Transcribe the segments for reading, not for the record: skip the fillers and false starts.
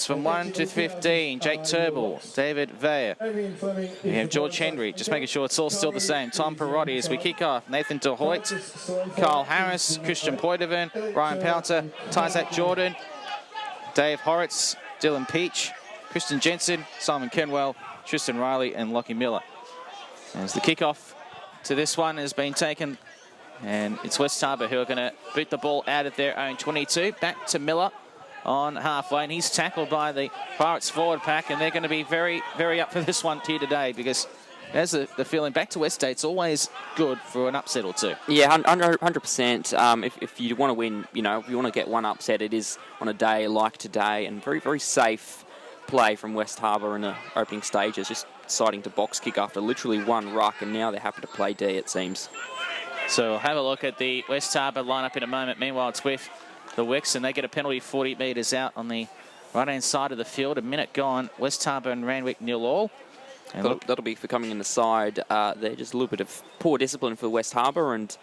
Names from 1 to 15. Jake Turnbull, David Veyer. We have George Henry, just making sure it's all still the same. Tom Perotti as we kick off. Nathan De Hoyt, Kyle Harris, Christian Poitevin, Ryan Pouter, Tyzak Jordan, Dave Horitz, Dylan Peach, Kristen Jensen, Simon Kenwell, Tristan Riley and Lockie Miller. As the kickoff to this one has been taken, and it's West Harbour who are going to boot the ball out of their own 22. Back to Miller on halfway, and he's tackled by the Pirates forward pack, and they're going to be very, very up for this one here today, because there's the feeling back to West State's always good for an upset or two. Yeah, 100%. If you want to win, you know, if you want to get one upset, it is on a day like today, and very, very safe play from West Harbour in the opening stages, just deciding to box kick after literally one ruck, and now they're happy to play D, it seems. So we'll have a look at the West Harbour lineup in a moment. Meanwhile, it's with the Wicks, and they get a penalty 40 metres out on the right-hand side of the field. A minute gone. West Harbour and Randwick 0-0. That'll be for coming in the side. They're just a little bit of poor discipline for West Harbour, and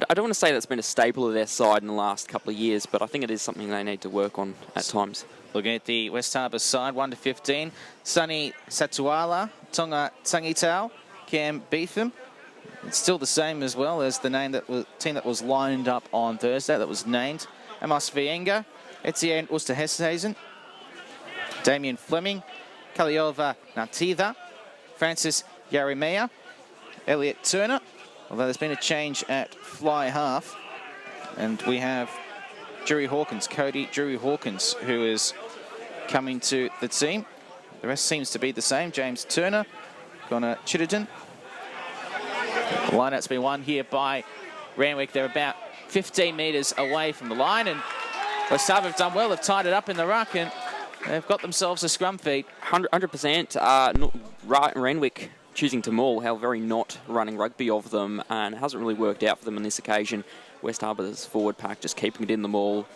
I don't want to say that's been a staple of their side in the last couple of years, but I think it is something they need to work on at times. Looking at the West Harbour side, 1 to 15. Sunny Satuala, Tonga Tangitau, Cam Beetham. It's still the same as well as the team that was lined up on Thursday, that was named. Amos Vienga, Etienne Oosterhuizen, Damien Fleming, Kaliova Nativa, Francis Yarimea, Elliot Turner, although there's been a change at fly half. And we have Cody Drury Hawkins, who is coming to the team. The rest seems to be the same. James Turner, Connor Chittenden. The line-out's been won here by Randwick. They're about 15 metres away from the line, and West Harbour have done well. They've tied it up in the ruck, and they've got themselves a scrum feed. 100%. Randwick choosing to maul, how very not running rugby of them, and it hasn't really worked out for them on this occasion. West Harbour's forward pack just keeping it in the maul.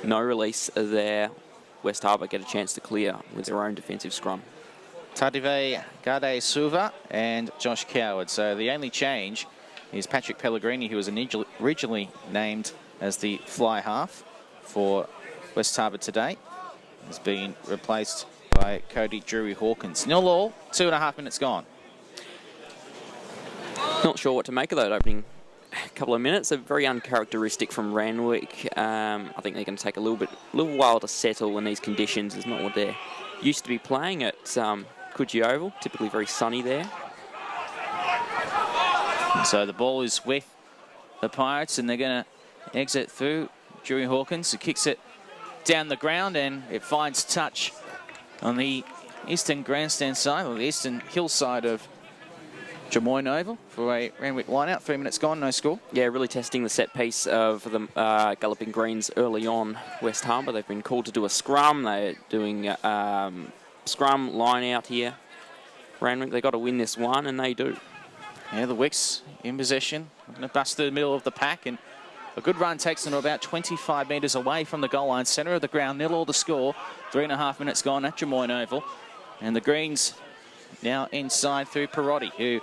No release there. West Harbour get a chance to clear with their own defensive scrum. Tadive Gade Suva and Josh Coward. So the only change is Patrick Pellegrini, who was originally named as the fly half for West Harbour today, has been replaced by Cody Drury Hawkins. 0-0, 2.5 minutes gone. Not sure what to make of that opening couple of minutes. They're very uncharacteristic from Randwick. I think they're going to take a little while to settle in these conditions. It's not what they're used to be playing at Coogee Oval. Typically very sunny there. So the ball is with the Pirates, and they're going to exit through Drury Hawkins, who kicks it down the ground, and it finds touch on the eastern grandstand side, or the eastern hillside of Jamoyne Oval for a Randwick line-out. 3 minutes gone, no score. Yeah, really testing the set piece of the Galloping Greens early on. West Harbour, they've been called to do a scrum. They're doing scrum line-out here. Randwick, they've got to win this one, and they do. Yeah, the Wicks in possession. Going to bust through the middle of the pack, and a good run takes them to about 25 metres away from the goal line. Centre of the ground, 0-0 the score. 3.5 minutes gone at Jamoyne Oval. And the Greens now inside through Perotti, who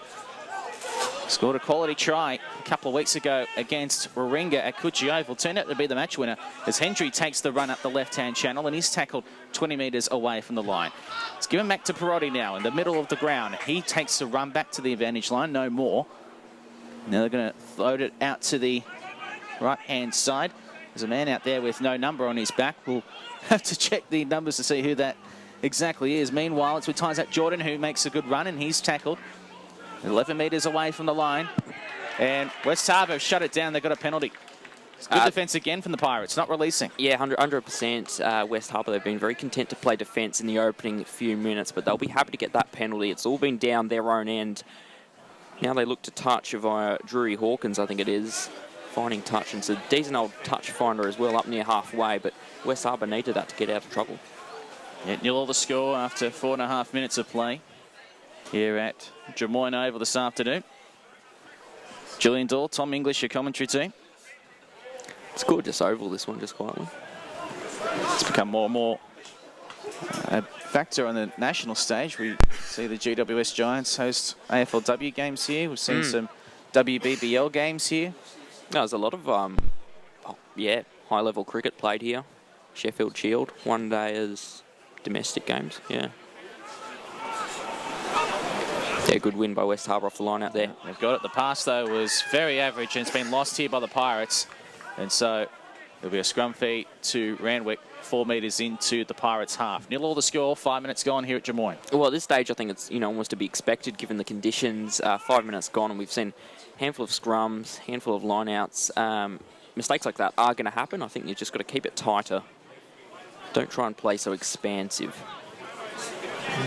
scored a quality try a couple of weeks ago against Warringah at Coogee Oval. Turned out to be the match winner as Hendry takes the run up the left-hand channel, and he's tackled 20 metres away from the line. It's given back to Perotti now in the middle of the ground. He takes the run back to the advantage line, no more. Now they're going to float it out to the right-hand side. There's a man out there with no number on his back. We'll have to check the numbers to see who that exactly is. Meanwhile, it's with Tyzak Jordan, who makes a good run, and he's tackled 11 metres away from the line. And West Harbour have shut it down. They've got a penalty. It's good defence again from the Pirates, not releasing. Yeah, 100%. West Harbour, they've been very content to play defence in the opening few minutes, but they'll be happy to get that penalty. It's all been down their own end. Now they look to touch via Drury Hawkins, I think it is, finding touch. And it's a decent old touch finder as well, up near halfway, but West Harbour needed that to get out of trouble. Yeah, 0-0 the score after 4.5 minutes of play here at Jamoyne Oval this afternoon. Julian Dall, Tom English, your commentary team. It's a gorgeous oval, this one, just quietly. It's become more and more a factor on the national stage. We see the GWS Giants host AFLW games here. We've seen some WBBL games here. There's a lot of, high-level cricket played here. Sheffield Shield, one day as domestic games, yeah. Yeah, good win by West Harbour off the line out there. They've got it. The pass, though, was very average, and it's been lost here by the Pirates. And so there'll be a scrum feed to Randwick, 4 metres into the Pirates' half. 0-all the score, 5 minutes gone here at Jemoyne. Well, at this stage, I think it's, almost to be expected given the conditions. 5 minutes gone, and we've seen a handful of scrums, handful of line-outs. Mistakes like that are going to happen. I think you've just got to keep it tighter. Don't try and play so expansive.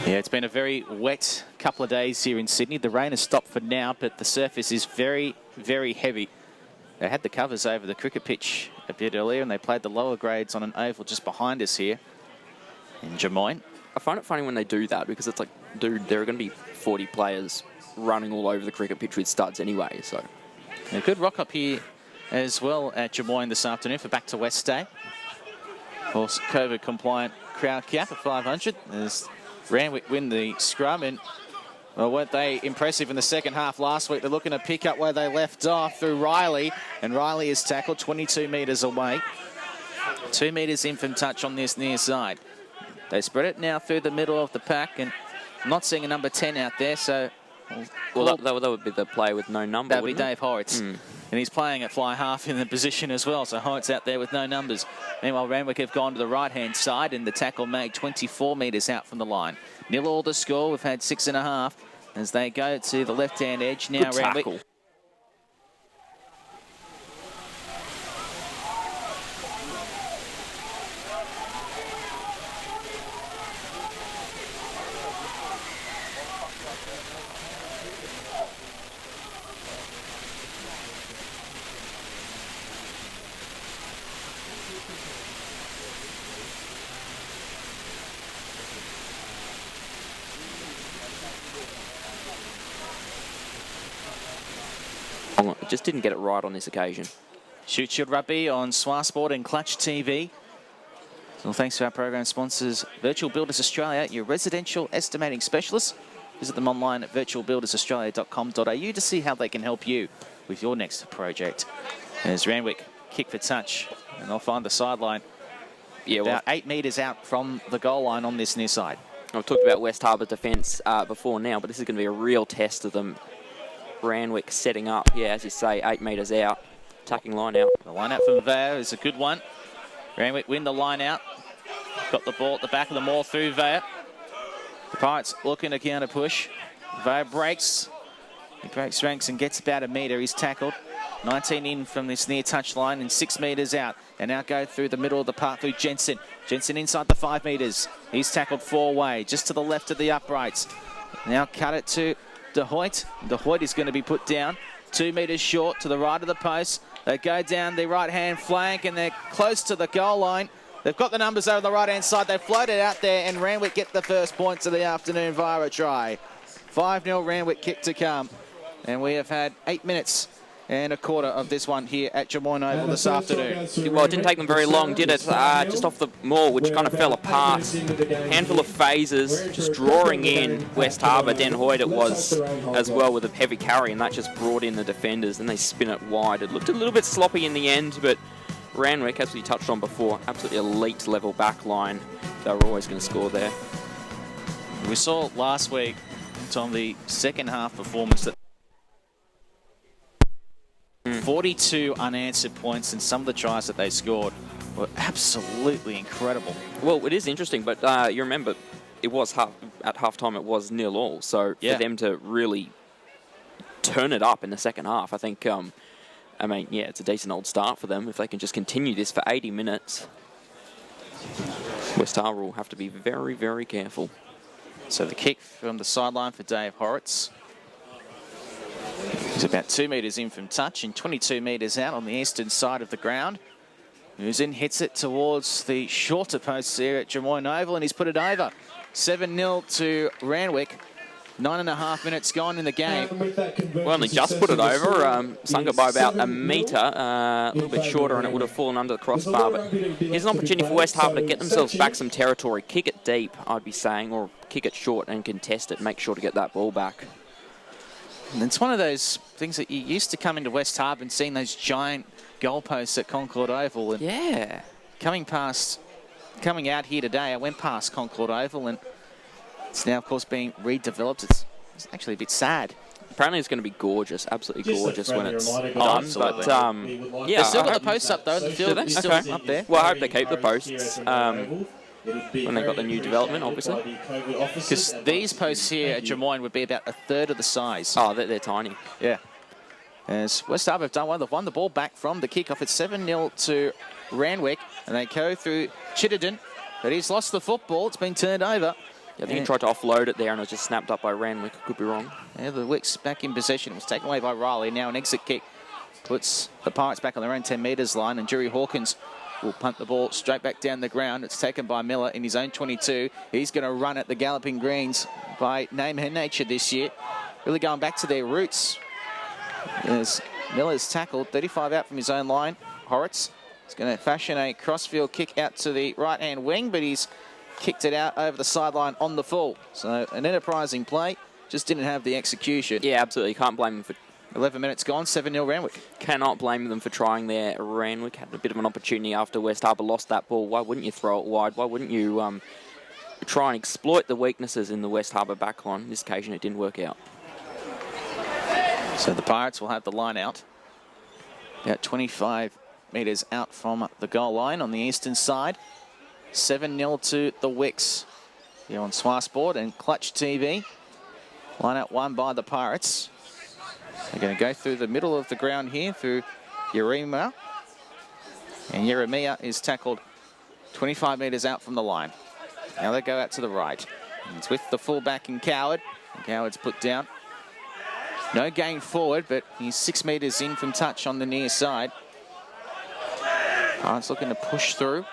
Yeah, it's been a very wet couple of days here in Sydney. The rain has stopped for now, but the surface is very, very heavy. They had the covers over the cricket pitch a bit earlier, and they played the lower grades on an oval just behind us here in Jemoyne. I find it funny when they do that, because it's like, dude, there are going to be 40 players running all over the cricket pitch with studs anyway, so. A good rock up here as well at Jemoyne this afternoon for Back to West Day. Of course, COVID-compliant crowd cap at 500 as Randwick win the scrum, and well, weren't they impressive in the second half last week? They're looking to pick up where they left off through Riley, and Riley is tackled 22 metres away. 2 metres in from touch on this near side. They spread it now through the middle of the pack, and I'm not seeing a number 10 out there, so... Well, that would be the player with no number, that would be Dave Horrocks. And he's playing at fly half in the position as well, so Horrocks out there with no numbers. Meanwhile, Randwick have gone to the right-hand side, and the tackle made 24 metres out from the line. 0-all the score. We've had 6.5 as they go to the left-hand edge. Now Good Randwick. Tackle. Just didn't get it right on this occasion. Shute Shield Rugby on Swar Sport and Clutch TV. Well, thanks to our program sponsors, Virtual Builders Australia, your residential estimating specialists. Visit them online at virtualbuildersaustralia.com.au to see how they can help you with your next project. As Randwick kick for touch, and they'll find the sideline. Yeah, about 8 metres out from the goal line on this near side. I've talked about West Harbour defence before now, but this is going to be a real test of them. Randwick setting up, yeah, as you say, 8 metres out. Attacking line out. The line out from Vaya is a good one. Randwick win the line out. Got the ball at the back of the maul through Vaya. The Pirates looking to counter push. Vaya breaks. He breaks ranks and gets about a metre. He's tackled. 19 in from this near touch line and 6 metres out. And now go through the middle of the park through Jensen. Jensen inside the 5 metres. He's tackled 4-way, just to the left of the uprights. Now cut it to De Hoyt. De Hoyt is going to be put down 2 metres short to the right of the post. They go down the right-hand flank and they're close to the goal line. They've got the numbers over the right-hand side. They floated out there and Randwick get the first points of the afternoon via a try. 5-0 Randwick kick to come. And we have had 8 minutes and a quarter of this one here at Jemoyne Oval this afternoon. Well, it didn't take them very long, did it? Just off the maul, which kind of fell apart. Handful of phases, just drawing in West Harbour. Den Hoyt it was as well with a heavy carry, and that just brought in the defenders. Then they spin it wide. It looked a little bit sloppy in the end, but Randwick, as we touched on before, absolutely elite level back line. They were always going to score there. We saw last week, Tom, the second half performance that 42 unanswered points, and some of the tries that they scored were absolutely incredible. Well, it is interesting, but you remember it was at half-time it was 0-all, so for them to really turn it up in the second half, I think, I mean, yeah, it's a decent old start for them. If they can just continue this for 80 minutes, West Harbour will have to be very, very careful. So the kick from the sideline for Dave Horrocks. He's about 2 metres in from touch and 22 metres out on the eastern side of the ground. Who's in, hits it towards the shorter posts here at Jemoyne Oval, and he's put it over. 7-0 to Randwick. 9.5 minutes gone in the game. Well, only just put it over. Sung it by about a metre, a little bit shorter, and it would have fallen under the crossbar. But here's an opportunity for West Harbour to get themselves back some territory. Kick it deep, I'd be saying, or kick it short and contest it. Make sure to get that ball back. And it's one of those things that you used to come into West Harbour and seeing those giant goalposts at Concord Oval. And coming past coming out here today, I went past Concord Oval, and it's now, of course, being redeveloped. It's actually a bit sad. Apparently it's going to be gorgeous, absolutely gorgeous when it's done. Absolutely. But yeah, They've still got the posts up though. The field is still Okay. up there. Well, I hope they keep the posts when they got the new development, obviously. Because these posts here at Jemoyne would be about a third of the size. Oh, they're tiny. Yeah. As West Harbour have done well, they've won the ball back from the kickoff. It's 7-0 to Randwick, and they go through Chittenden, but he's lost the football. It's been turned over. Yeah, I think he tried to offload it there and it was just snapped up by Randwick. Could be wrong. Yeah, the Wicks back in possession. It was taken away by Riley. Now an exit kick puts the Pirates back on their own 10 metres line, and Jury Hawkins will punt the ball straight back down the ground. It's taken by Miller in his own 22. He's going to run at the Galloping Greens by name and nature this year. Really going back to their roots. As Miller's tackled, 35 out from his own line. Horitz is going to fashion a crossfield kick out to the right-hand wing, but he's kicked it out over the sideline on the full. So an enterprising play, just didn't have the execution. Yeah, absolutely. Can't blame them for... 11 minutes gone, 7-0 Randwick. Cannot blame them for trying there. Randwick had a bit of an opportunity after West Harbour lost that ball. Why wouldn't you throw it wide? Why wouldn't you try and exploit the weaknesses in the West Harbour backline? On this occasion, it didn't work out. So the Pirates will have the line out. About 25 metres out from the goal line on the eastern side. 7-0 to the Wicks. Here on Swar Sport and Clutch TV. Line out won by the Pirates. They're going to go through the middle of the ground here through Yeremia. And Yeremia is tackled 25 metres out from the line. Now they go out to the right. And it's with the fullback and Coward. And Coward's put down. No gain forward, but he's 6 metres in from touch on the near side. Pirates looking to push through.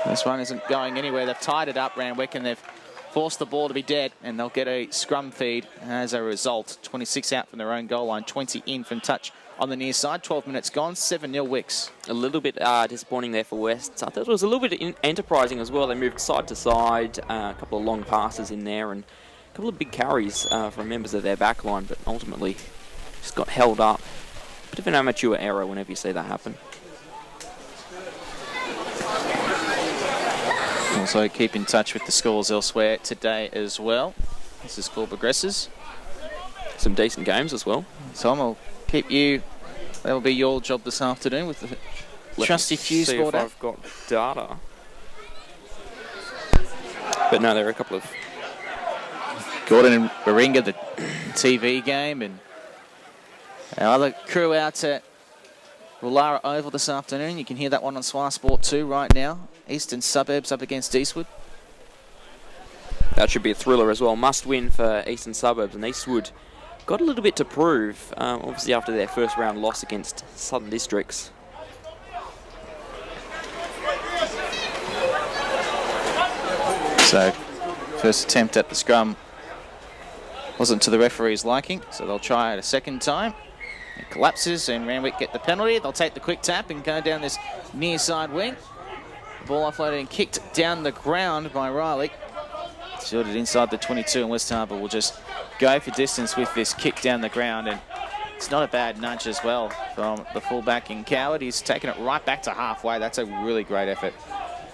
This one isn't going anywhere. They've tied it up, Randwick, and they've forced the ball to be dead, and they'll get a scrum feed as a result. 26 out from their own goal line, 20 in from touch on the near side. 12 minutes gone, 7-0 Wicks. A little bit disappointing there for West. I thought it was a little bit enterprising as well. They moved side to side, a couple of long passes in there, and a couple of big carries from members of their back line, but ultimately just got held up. Bit of an amateur error whenever you see that happen. Also keep in touch with the scores elsewhere today as well as the score progresses. Some decent games as well. Tom, I'll keep you. That'll be your job this afternoon with the trusty Fuse see score. If I've got data. But no, there are a couple of... Gordon and Warringah, the TV game, and our other crew out at Woollahra Oval this afternoon. You can hear that one on Swar Sport 2 right now. Eastern Suburbs up against Eastwood. That should be a thriller as well. Must win for Eastern Suburbs, and Eastwood got a little bit to prove, obviously after their first round loss against Southern Districts. So, first attempt at the scrum wasn't to the referee's liking, so they'll try it a second time. It collapses, and Randwick get the penalty. They'll take the quick tap and go down this near side wing. The ball offloaded and kicked down the ground by Riley. Shielded inside the 22, and West Harbour will just go for distance with this kick down the ground, and it's not a bad nudge as well from the fullback in Coward. He's taken it right back to halfway. That's a really great effort.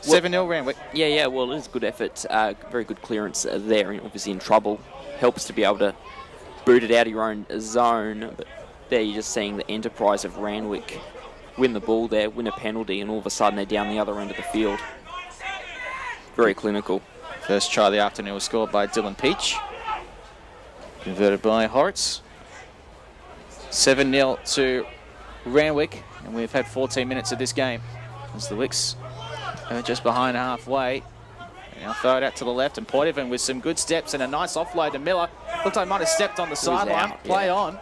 7-0 Randwick. Yeah, well, it is a good effort. Very good clearance there, and obviously in trouble. Helps to be able to boot it out of your own zone, but there you're just seeing the enterprise of Randwick win the ball there, win a penalty, and all of a sudden they're down the other end of the field. Very clinical. First try of the afternoon was scored by Dylan Peach. Converted by Horitz. 7-0 to Randwick, and we've had 14 minutes of this game as the Wicks are just behind halfway. Now throw it out to the left, and Poitevin with some good steps and a nice offload to Miller. Looked like he might have stepped on the sideline. Play on.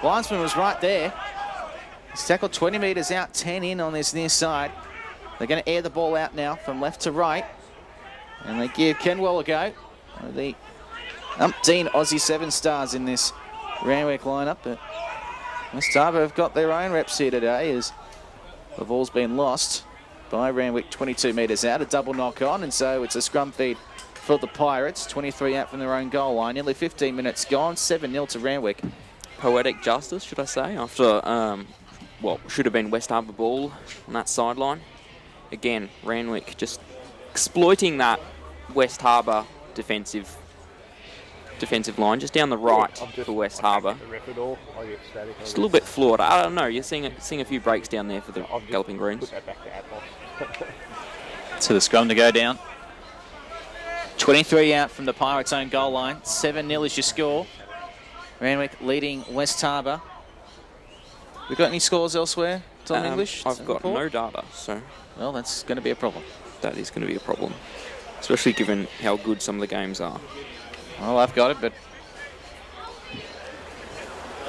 Linesman was right there. He's tackled 20 metres out, 10 in on this near side. They're going to air the ball out now from left to right. And they give Kenwell a go. The umpteen Aussie 7 stars in this Randwick lineup. But West Harbour have got their own reps here today as the ball's been lost by Randwick 22 metres out. A double knock on, and so it's a scrum feed for the Pirates. 23 out from their own goal line. Nearly 15 minutes gone. 7-0 to Randwick. Poetic justice, should I say, after what should have been West Harbour ball on that sideline. again, Randwick just exploiting that West Harbour defensive line, just down the right for West Harbour. Just a little bit flawed. I don't know. You're seeing a few breaks down there for the Galloping Greens. So the scrum to go down. 23 out from the Pirates' own goal line. 7-0 is your score. Randwick leading West Harbour. We got any scores elsewhere, Tom English? I've got no data, so... Well, that's going to be a problem. That is going to be a problem, especially given how good some of the games are. Well, I've got it, but...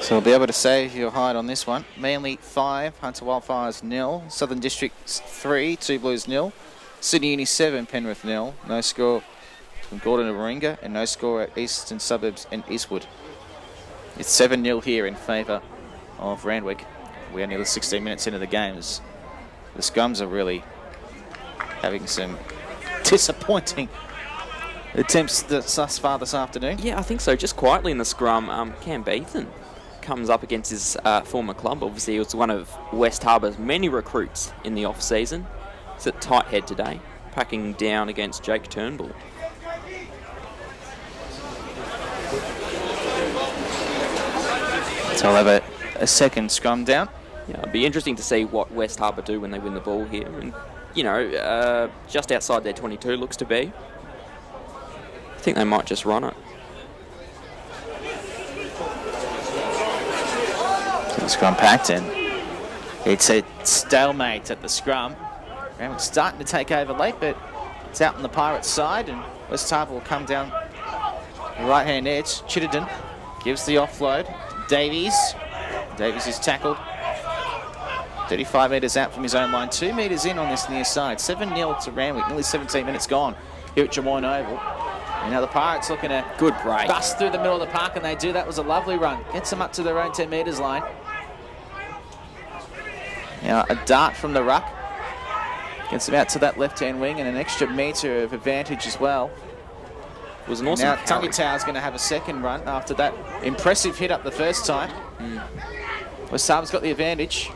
So I'll be able to save your hide on this one. Manly 5, Hunter Wildfires 0, Southern District 3, 2 Blues 0, Sydney Uni 7, Penrith 0, no score from Gordon and Warringah, and no score at Eastern Suburbs and Eastwood. It's 7-0 here in favour of Randwick. We are nearly 16 minutes into the games. The Scums are really having some disappointing attempts thus far this afternoon. Yeah, I think so. Just quietly in the scrum, Cam Beathan comes up against his former club. Obviously, he was one of West Harbour's many recruits in the off-season. He's at tight head today, packing down against Jake Turnbull. So I'll have a second scrum down. Yeah, it'd be interesting to see what West Harbour do when they win the ball here. And, you know, just outside their 22 looks to be. I think they might just run it. So the scrum packed in. It's a stalemate at the scrum. Randwick's starting to take over late, but it's out on the Pirates' side, and West Harbour will come down the right-hand edge. Chittenden gives the offload. Davies. Davies is tackled. 35 metres out from his own line. 2 metres in on this near side. 7-0 to Randwick. Nearly 17 minutes gone here at Jamoyne Oval. And now the Pirates looking to good break. Bust through the middle of the park, and they do. That was a lovely run. Gets them up to their own 10 metres line. Now a dart from the ruck. Gets them out to that left-hand wing, and an extra metre of advantage as well. It was an awesome now carry. Tungutau's going to have a second run after that impressive hit up the first time. West Harbour's got the advantage.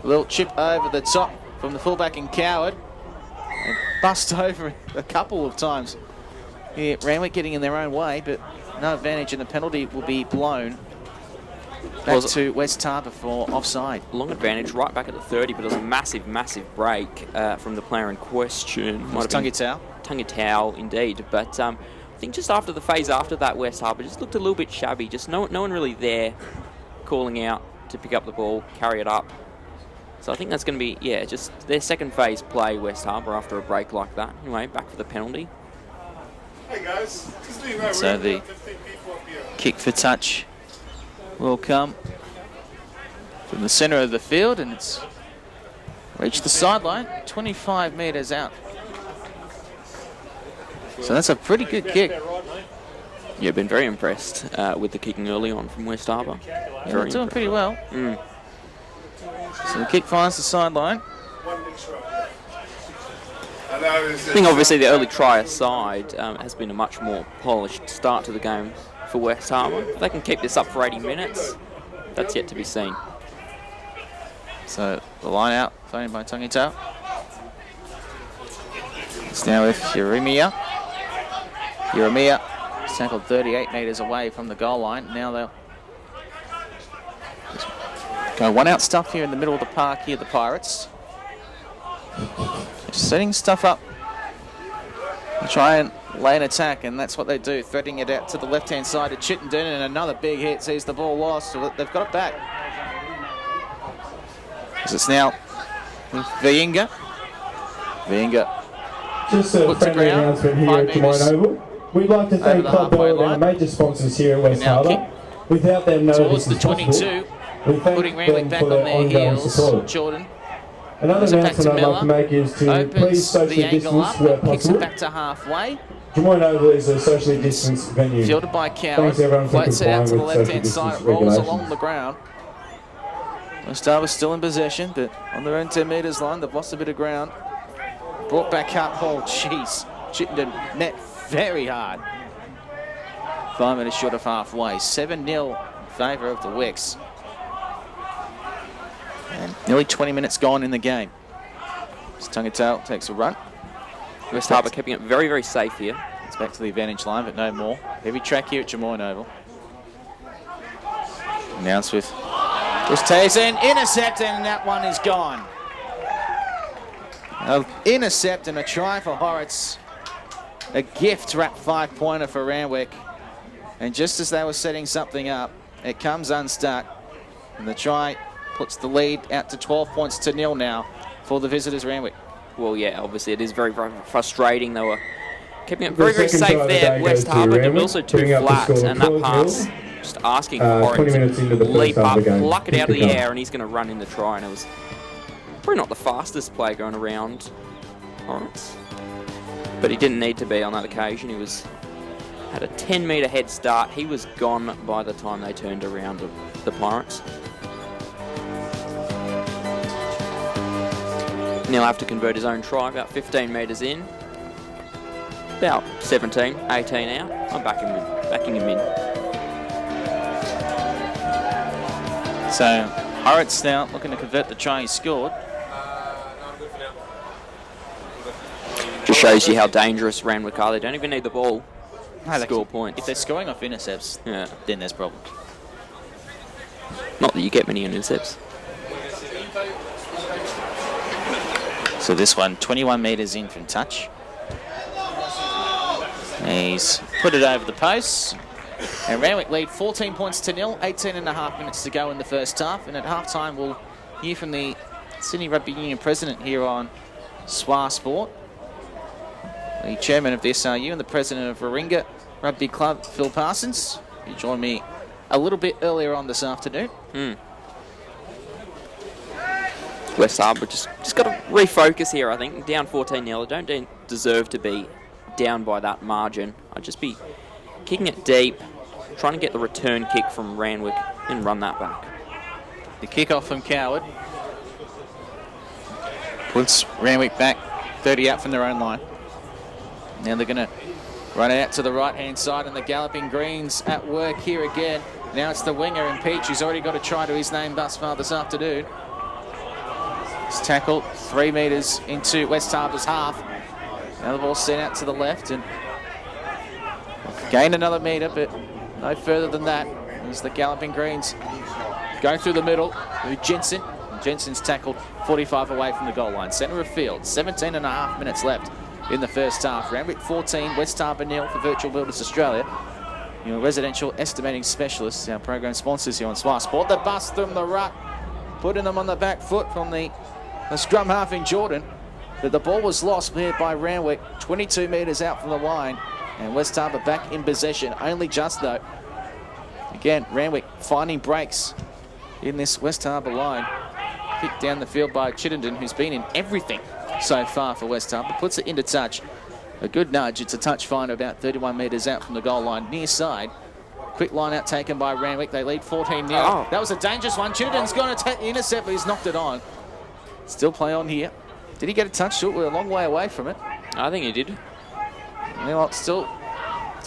A little chip over the top from the fullback in Coward. And bust over a couple of times. Here, Randwick getting in their own way, but no advantage, and the penalty will be blown back to West Harbour for offside. Long advantage right back at the 30, but it was a massive, massive break from the player in question. Tungutau. Tungutau, indeed. But I think just after the phase after that, West Harbour just looked a little bit shabby. Just no one really there calling out to pick up the ball, carry it up. So I think that's going to be, yeah, just their second phase play, West Harbour, after a break like that. Anyway, back for the penalty. Hey guys, just so you know, so the kick for touch will come from the centre of the field, and it's reached the sideline, 25 metres out. So that's a pretty good kick. Yeah, been very impressed with the kicking early on from West Harbour. Yeah, they're doing pretty well. So the kick finds the sideline. I think obviously the early try aside has been a much more polished start to the game for West Harbour. If they can keep this up for 80 minutes, that's yet to be seen. So the line out, thrown by Tungutau. It's now with Yeremia. Yeremia is tackled 38 metres away from the goal line. Now they'll just go one out stuff here in the middle of the park here, the Pirates. Just setting stuff up to try and lay an attack, and that's what they do, threading it out to the left-hand side of Chittenden, and another big hit sees the ball lost, so they've got it back. As it's now with Viinga. Viinga just a friendly announcement here at Jamoyne Oval. We'd like to thank Club Bell and our major sponsors here in West Harbour. Without them, none of this is possible. We thank them for their ongoing support. Jordan. Another announcement I'd like to make is to please socially distance where possible. Back to halfway. Jamoyne Oval is a socially distanced venue. Fielded by Coward. Thanks everyone for Floats it out complying to the with social left-hand side. distance It rolls regulations. along the ground. West Harbour still in possession, but on their own 10 metres line, they've lost a bit of ground. Brought back up. Oh, jeez. Chittenden net very hard. 5 minutes short of halfway. 7-0 in favour of the Wicks. And nearly 20 minutes gone in the game. Tungatale takes a run. West Harbour keeping it very, very safe here. It's back to the advantage line, but no more. Heavy track here at Jamoyne Oval. Announced with Tazen, intercept, and that one is gone. An intercept and a try for Horrocks. A gift wrap 5-pointer for Randwick. And just as they were setting something up, it comes unstuck. And the try puts the lead out to 12 points to 0 now for the visitors, Randwick. Well, yeah, obviously it is very, very frustrating. They were keeping it very, very safe there. West Harbour, but also too flat, and that pass just asking for Horrocks to leap up, pluck it out of the air, and he's going to run in the try. And it was probably not the fastest play going around Horrocks, but he didn't need to be on that occasion. He had a 10-metre head start. He was gone by the time they turned around the Pirates. Now he'll have to convert his own try about 15 metres in. About 17, 18 out. I'm backing him in. So Horrocks now looking to convert the try he scored. Just shows you how dangerous Randwick are. They don't even need the ball to score points. If they're scoring off intercepts, then there's problems. Not that you get many intercepts. So this one, 21 metres in from touch. He's put it over the post. And Randwick lead 14 points to 0, 18.5 minutes to go in the first half. And at halftime, we'll hear from the Sydney Rugby Union president here on SWA Sport, the chairman of the SRU and the president of Warringah Rugby Club, Phil Parsons, who joined me a little bit earlier on this afternoon. West Harbour just got to refocus here, I think. Down 14-0. They don't deserve to be down by that margin. I'd just be kicking it deep, trying to get the return kick from Randwick and run that back. The kick-off from Coward puts Randwick back 30 out from their own line. Now they're going to run it out to the right-hand side, and the Galloping Greens at work here again. Now it's the winger and Peach, who's already got a try to his name thus far this afternoon. It's tackled 3 metres into West Harbour's half. Now the ball sent out to the left and gained another metre, but no further than that as the Galloping Greens go through the middle with Jensen. Jensen's tackled 45 away from the goal line. Centre of field, 17.5 minutes left in the first half. Randwick 14, West Harbour 0 for Virtual Builders Australia. Your residential estimating specialists, our program sponsors here on SWA Sport. The bust from the ruck, putting them on the back foot from the scrum half in Jordan. But the ball was lost here by Randwick, 22 metres out from the line. And West Harbour back in possession, only just though. Again, Randwick finding breaks in this West Harbour line. Kicked down the field by Chittenden, who's been in everything so far for West Harbour. Puts it into touch. A good nudge. It's a touch find about 31 metres out from the goal line, near side. Quick line out taken by Randwick. They lead 14-0. Oh. That was a dangerous one. Chittenden's going to intercept, but he's knocked it on. Still play on here. Did he get a touch? We're a long way away from it. I think he did. Well, it's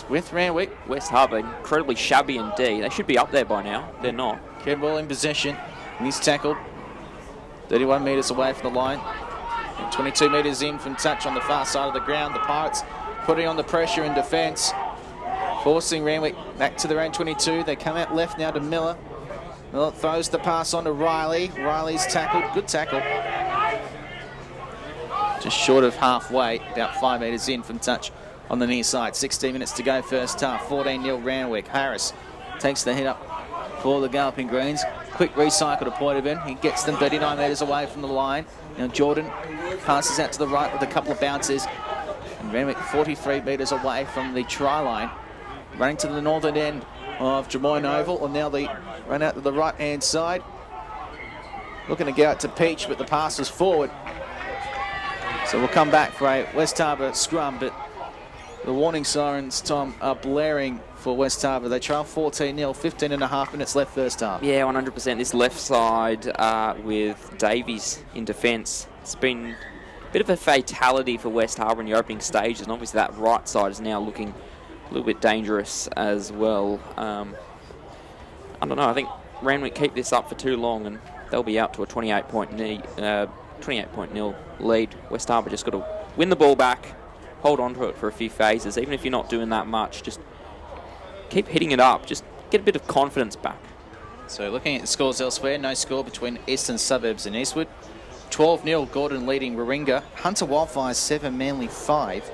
with Randwick. West Harbour incredibly shabby indeed. They should be up there by now. They're not. Kedwell in possession. And he's tackled 31 metres away from the line. And 22 metres in from touch on the far side of the ground. The Pirates putting on the pressure in defence, forcing Randwick back to their own 22. They come out left now to Miller. Miller throws the pass on to Riley. Riley's tackled. Good tackle. Just short of halfway, about 5 metres in from touch on the near side. 16 minutes to go first half. 14-0 Randwick. Harris takes the hit up for the Galloping Greens. Quick recycle to point of him. He gets them 39 metres away from the line. Now Jordan passes out to the right with a couple of bounces. And Randwick 43 metres away from the try line. Running to the northern end of Jamoyne Oval. And now they run out to the right-hand side. Looking to get out to Peach, but the pass was forward. So we'll come back for a West Harbour scrum, but the warning sirens, Tom, are blaring for West Harbour. They trail 14-0, 15.5 minutes left first half. Yeah, 100%. This left side with Davies in defence, it's been a bit of a fatality for West Harbour in the opening stages, and obviously that right side is now looking a little bit dangerous as well. I don't know, I think Randwick keep this up for too long and they'll be out to a 28-point 28-point nil lead. West Harbour just got to win the ball back, hold on to it for a few phases. Even if you're not doing that much, just keep hitting it up. Just get a bit of confidence back. So looking at the scores elsewhere, no score between Eastern Suburbs and Eastwood. 12-0, Gordon leading Warringah. Hunter Wildfires 7, Manly 5.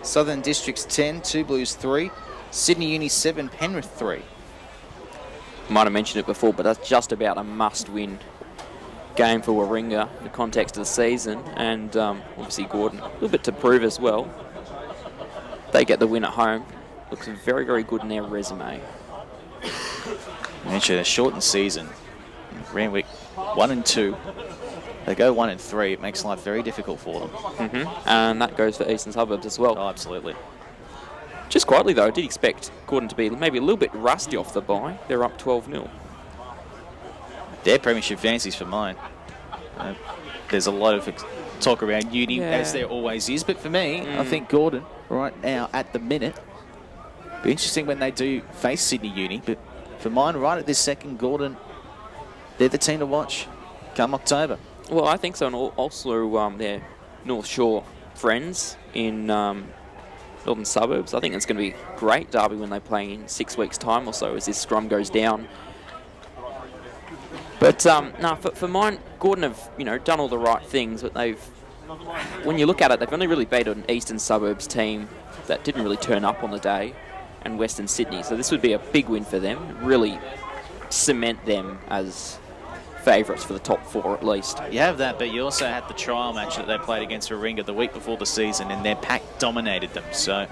Southern Districts 10, 2 Blues 3. Sydney Uni 7, Penrith 3. Might have mentioned it before, but that's just about a must-win game for Warringah in the context of the season. And obviously Gordon, a little bit to prove as well. They get the win at home. Looks very, very good in their resume. Mentioned a shortened season. Randwick 1 and 2. They go 1 and 3. It makes life very difficult for them. And that goes for Eastern Suburbs as well. Oh, absolutely. Just quietly though, I did expect Gordon to be maybe a little bit rusty off the bye. They're up 12-0. Their premiership fancies for mine. There's a lot of talk around Uni, as there always is. But for me, I think Gordon, right now, at the minute, be interesting when they do face Sydney Uni. But for mine, right at this second, Gordon, they're the team to watch come October. Well, I think so. And also their North Shore friends in Northern Suburbs. I think it's going to be a great derby when they play in 6 weeks' time or so as this scrum goes down. But no, for mine, Gordon have done all the right things, but when you look at it, they've only really beat an Eastern Suburbs team that didn't really turn up on the day, and Western Sydney. So this would be a big win for them. Really cement them as favourites for the top 4 at least. You have that, but you also had the trial match that they played against Warringah the week before the season, and their pack dominated them. So.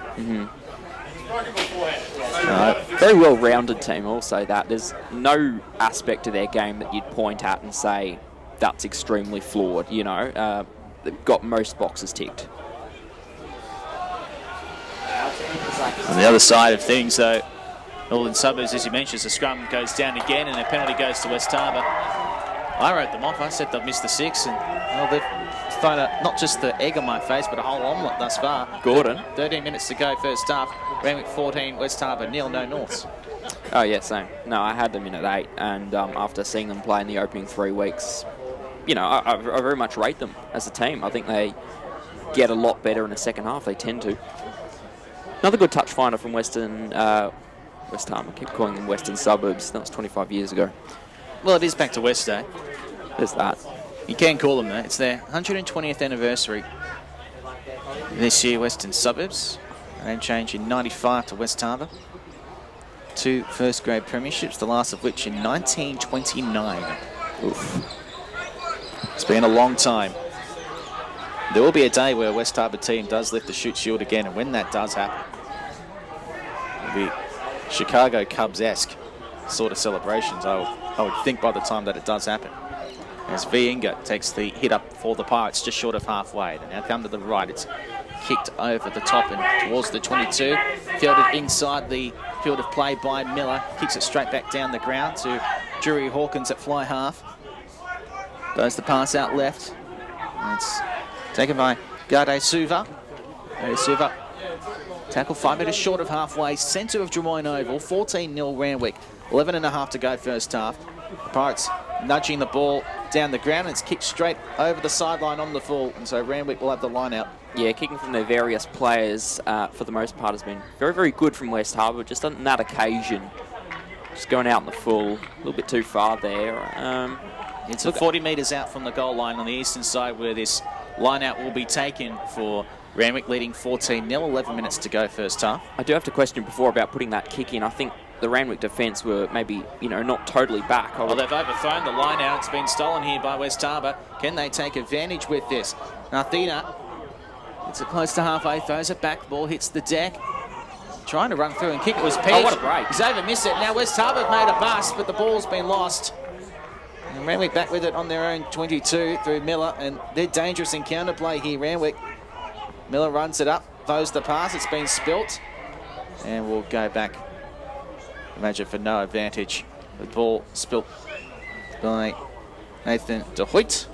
Very well-rounded team also. That there's no aspect of their game that you'd point at and say that's extremely flawed. They've got most boxes ticked. On the other side of things, though, Northern Suburbs, as you mentioned, the scrum goes down again, and a penalty goes to West Harbour. I wrote them off. I said they've missed the 6, and they've thrown not just the egg on my face, but a whole omelette thus far. Gordon. 13 minutes to go first half. Randwick 14, West Harbour 0, no Norths. Oh yeah, same. No, I had them in at 8, and after seeing them play in the opening 3 weeks, I very much rate them as a team. I think they get a lot better in the second half. They tend to. Another good touch finder from West Harbour. I keep calling them Western Suburbs. That was 25 years ago. Well, it is back to West Day. There's that. You can call them that. It's their 120th anniversary this year, Western Suburbs. Name change in 95 to West Harbour. 2 first-grade premierships, the last of which in 1929. Oof. It's been a long time. There will be a day where a West Harbour team does lift the Shute Shield again, and when that does happen, it'll be Chicago Cubs-esque sort of celebrations, I would think, by the time that it does happen. As V. Inga takes the hit up for the Pirates just short of halfway. They now come to the right. It's kicked over the top and towards the 22. Fielded inside the field of play by Miller. Kicks it straight back down the ground to Drury Hawkins at fly half. Goes the pass out left. And it's taken by Gade Suva. Gade Suva. Tackle 5 metres short of halfway. Centre of Drummoyne Oval. 14-0 Randwick. 11.5 to go first half. The Pirates nudging the ball down the ground. It's kicked straight over the sideline on the full. And so Randwick will have the line out. Yeah, kicking from their various players for the most part has been very, very good from West Harbour. Just on that occasion, just going out in the full. A little bit too far there. It's 40 metres out from the goal line on the eastern side where this line out will be taken for Randwick, leading 14-0, 11 minutes to go first half. I do have to question before about putting that kick in. I think the Randwick defence were maybe, not totally back. Well, they've overthrown the line out. It's been stolen here by West Harbour. Can they take advantage with this? Nathina, it's close to halfway, throws it back, ball hits the deck. Trying to run through and kick. It was Pete. Oh, what a break. He's over missed it. Now West Harbour have made a bust, but the ball's been lost. And Randwick back with it on their own 22 through Miller, and they're dangerous in counterplay here, Randwick. Miller runs it up, throws the pass, it's been spilt, and we'll go back. Imagine for no advantage. The ball spilt by Nathan De Hoyt.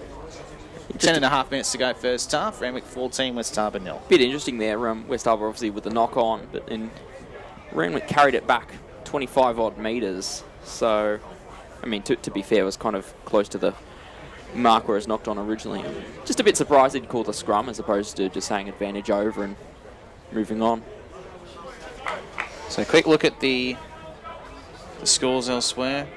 10.5 minutes to go first half. Randwick 14, West Harbour 0. Bit interesting there. West Harbour obviously with the knock on, but then Randwick carried it back 25 odd metres. So, I mean, to be fair, it was kind of close to the marker was knocked on originally. Just a bit surprised he'd call the scrum as opposed to just saying advantage over and moving on. So quick look at the scores elsewhere.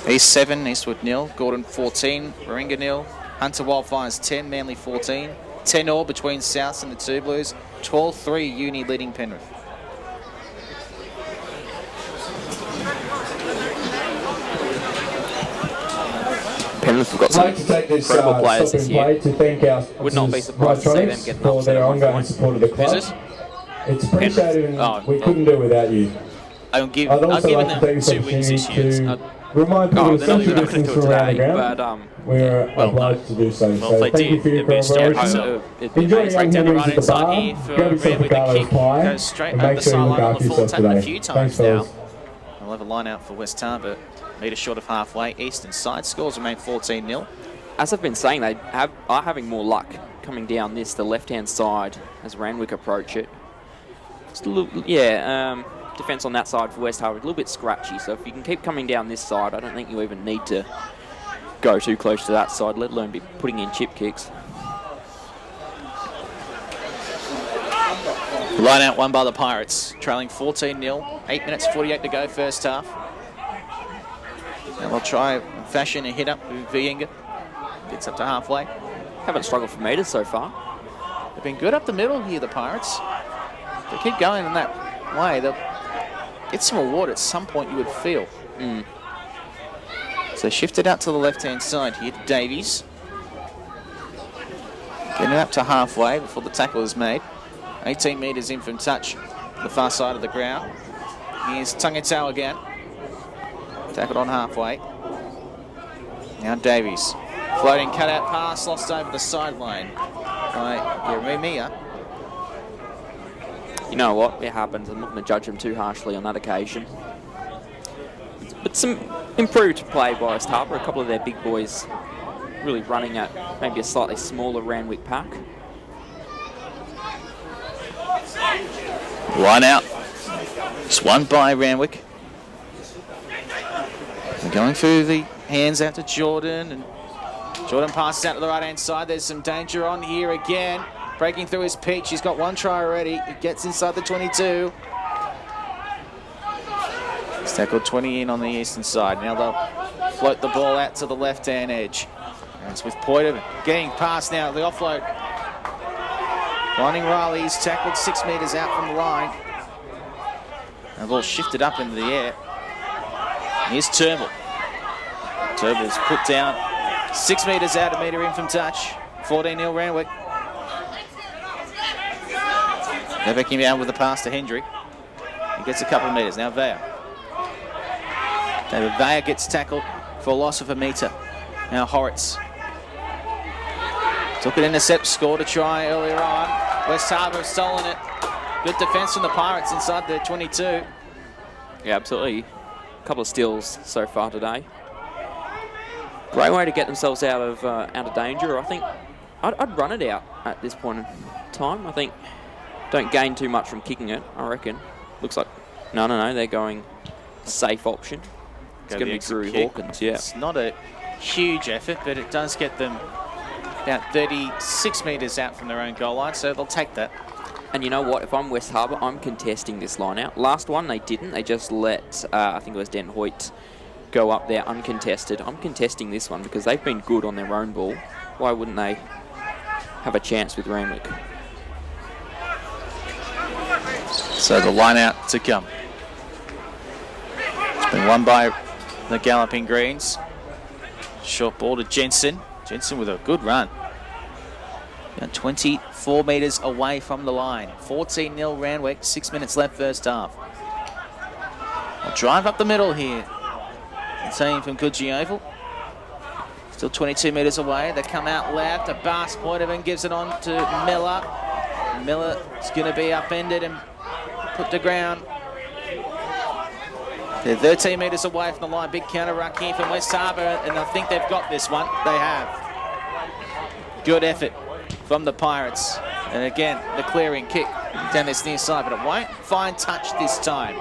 East 7, Eastwood 0, Gordon 14, Warringah 0, Hunter Wildfires 10, Manly 14, 10-all between Souths and the Two Blues, 12-3 Uni leading Penrith. Penrith have got some incredible players this year. To thank our Would not be surprised to see them get an for upset their at one ongoing point. support of the club. Is it? It's appreciated and we couldn't do without you. I've I'd also given like to them take this 2 wins this opportunity year. to remind people of they're not social going to distance do it from around the today, ground. but We're well, obliged to do so. Well, So they thank you did for your at best, yeah, cooperation. so it'd be Enjoy amazing. Break down the right at the hand side bar, here for grab yourself Randwick. a The gala kick of pie, goes straight and up make the sure you look sideline on after the full yourself tap a today. few Thanks, times now. fellas. We'll have a line out for West Harbour. Metre short of halfway. Eastern side scores remain 14-0. As I've been saying, they are having more luck coming down the left-hand side as Randwick approach it. Just a little, defence on that side for West Harbour, a little bit scratchy. So if you can keep coming down this side, I don't think you even need to go too close to that side, let alone be putting in chip kicks. Line out won by the Pirates, trailing 14-0. 8 minutes 48 to go first half. And they'll try and fashion a hit up with Vienga. Gets up to halfway. Haven't struggled for metres so far. They've been good up the middle here, the Pirates. They keep going in that way. They'll get some reward at some point, you would feel. So they shifted out to the left-hand side here to Davies. Getting up to halfway before the tackle is made. 18 metres in from touch, the far side of the ground. Here's Tungatau again. Tackled on halfway. Now Davies. Floating cutout pass, lost over the sideline by Yeremia. You know what? It happens. I'm not going to judge him too harshly on that occasion. But some improved play by West Harbour. A couple of their big boys really running at maybe a slightly smaller Randwick pack. Line out. It's won by Randwick. They're going through the hands out to Jordan, and Jordan passes out to the right-hand side. There's some danger on here again. Breaking through his pitch. He's got one try already. He gets inside the 22. He's tackled 20 in on the eastern side. Now they'll float the ball out to the left-hand edge. And it's with Poiter getting past now. The offload. Finding Riley. He's tackled 6 metres out from the line. And the ball shifted up into the air. Here's Turnbull. Turnbull's put down 6 metres out, a metre in from touch. 14-0 Randwick. They're backing down with the pass to Hendry. He gets a couple of metres. Now Vea. David Vea gets tackled for a loss of a metre. Now Horitz. Took an intercept, scored a try earlier on. West Harbour have stolen it. Good defence from the Pirates inside the 22. Yeah, absolutely. A couple of steals so far today. Great way to get themselves out of danger. I think I'd run it out at this point in time. I think don't gain too much from kicking it, I reckon. Looks like, no, they're going safe option. It's going to be Drew Hawkins, yeah. It's not a huge effort, but it does get them about 36 metres out from their own goal line, so they'll take that. And you know what? If I'm West Harbour, I'm contesting this line out. Last one, they didn't. They just let, I think it was Den Hoyt, go up there uncontested. I'm contesting this one because they've been good on their own ball. Why wouldn't they have a chance with Randwick? So the line out to come. It's been won by the Galloping Greens. Short ball to Jensen. Jensen with a good run. 24 metres away from the line. 14-0 Randwick, 6 minutes left first half. I'll drive up the middle here. The team from Coogee Oval. Still 22 metres away. They come out left. A Bass Poiterman gives it on to Miller. Miller's going to be upended and put to ground. They're 13 metres away from the line. Big counter ruck here from West Harbour, and I think they've got this one. They have. Good effort from the Pirates. And again, the clearing kick down this near side, but it won't find touch this time.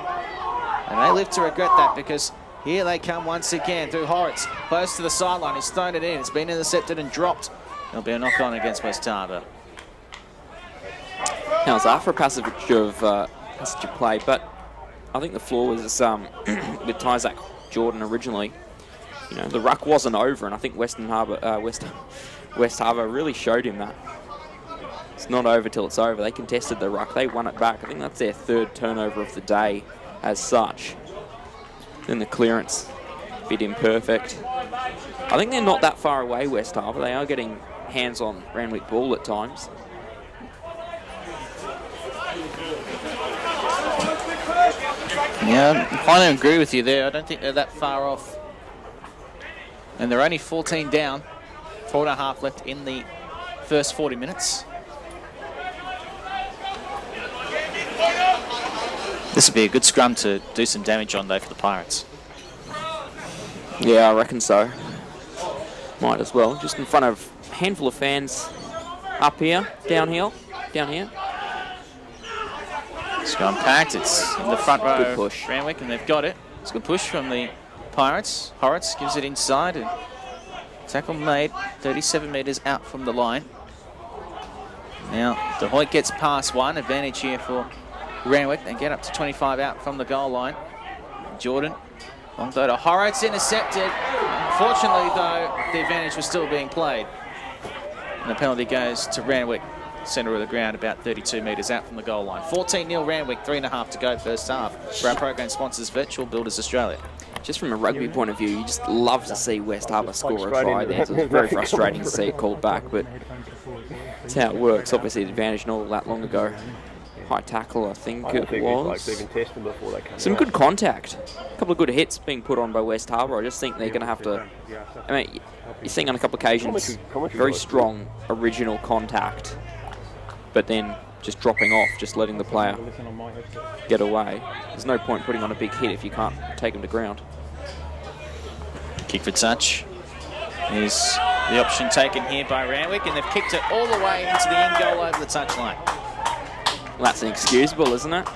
And they live to regret that because Here they come once again through Horitz. Close to the sideline. He's thrown it in. It's been intercepted and dropped. There'll be a knock-on against West Harbour. Now, it's after a passage of play, but I think the flaw was with Tyzak Jordan originally. You know, the ruck wasn't over, and I think West Harbour really showed him that. It's not over till it's over. They contested the ruck. They won it back. I think that's their 3rd turnover of the day as such. Then the clearance, a bit imperfect. I think they're not that far away, West Harbour. They are getting hands on Randwick ball at times. Yeah, I kind of agree with you there. I don't think they're that far off. And they're only 14 down. 4.5 left in the first 40 minutes. This would be a good scrum to do some damage on, though, for the Pirates. Yeah, I reckon so. Might as well. Just in front of a handful of fans up here, down here. Scrum packed. It's in the front row. Good push. Randwick, and they've got it. It's a good push from the Pirates. Horitz gives it inside, and tackle made 37 metres out from the line. Now, De Hoyt gets past one. Advantage here for Randwick. They get up to 25 out from the goal line. Jordan, long throw to Horitz, intercepted. Unfortunately, though, the advantage was still being played. And the penalty goes to Randwick, centre of the ground, about 32 metres out from the goal line. 14-0 Randwick, 3.5 to go first half. For our program sponsors, Virtual Builders Australia. Just from a rugby point of view, you just love to see West Harbour score a try there. So it's very frustrating to see it called back, but that's how it works. Obviously, the advantage not all that long ago. High tackle, I think it was. Some good contact. A couple of good hits being put on by West Harbour. I just think they're going to have to... I mean, you're seeing on a couple of occasions very strong original contact, but then just dropping off, just letting the player get away. There's no point putting on a big hit if you can't take him to ground. Kick for touch. Here's the option taken here by Randwick, and they've kicked it all the way into the end goal over the touchline. Well, that's inexcusable, isn't it?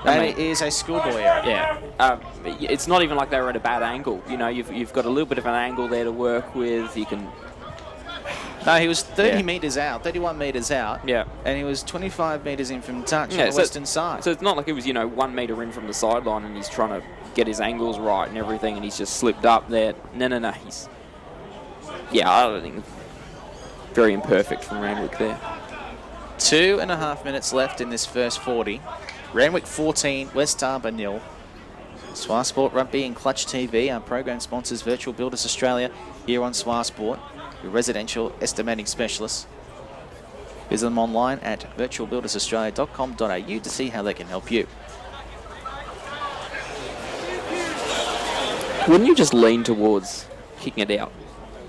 That is a schoolboy error. Yeah. It's not even like they were at a bad angle. You know, you've got a little bit of an angle there to work with. You can... No, he was 30 metres out, 31 metres out. Yeah. And he was 25 metres in from touch on the western side. So it's not like it was, 1 metre in from the sideline and he's trying to get his angles right and everything and he's just slipped up there. No. He's... Yeah, I don't think... Very imperfect from Randwick there. 2.5 minutes left in this first 40. Randwick 14, West Harbour 0. Swar Sport Rugby and Clutch TV, our program sponsors Virtual Builders Australia here on Swar Sport, your residential estimating specialists. Visit them online at virtualbuildersaustralia.com.au to see how they can help you. Wouldn't you just lean towards kicking it out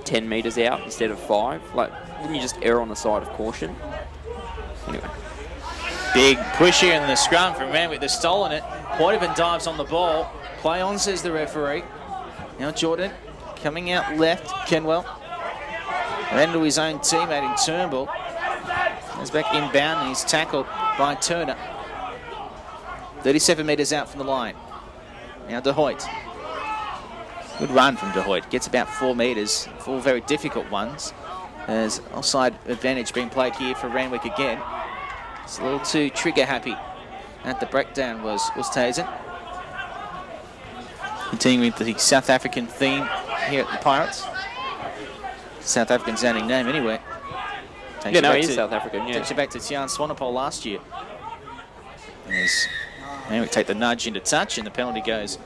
10 metres out instead of 5? Like, wouldn't you just err on the side of caution? Anyway. Big push here in the scrum from Randwick. They've stolen it. Poitevin dives on the ball. Play on, says the referee. Now Jordan coming out left. Kenwell. And to his own teammate in Turnbull. He's back inbound and he's tackled by Turner. 37 metres out from the line. Now De Hoyt. Good run from De Hoyt. Gets about 4 metres. 4 very difficult ones. There's offside advantage being played here for Randwick again. It's a little too trigger happy. And the breakdown was Tazen. Continuing with the South African theme here at the Pirates. South African sounding name anyway. He is South African, yeah. Takes you back to Tian Swanepoel last year. As Randwick take the nudge into touch and the penalty goes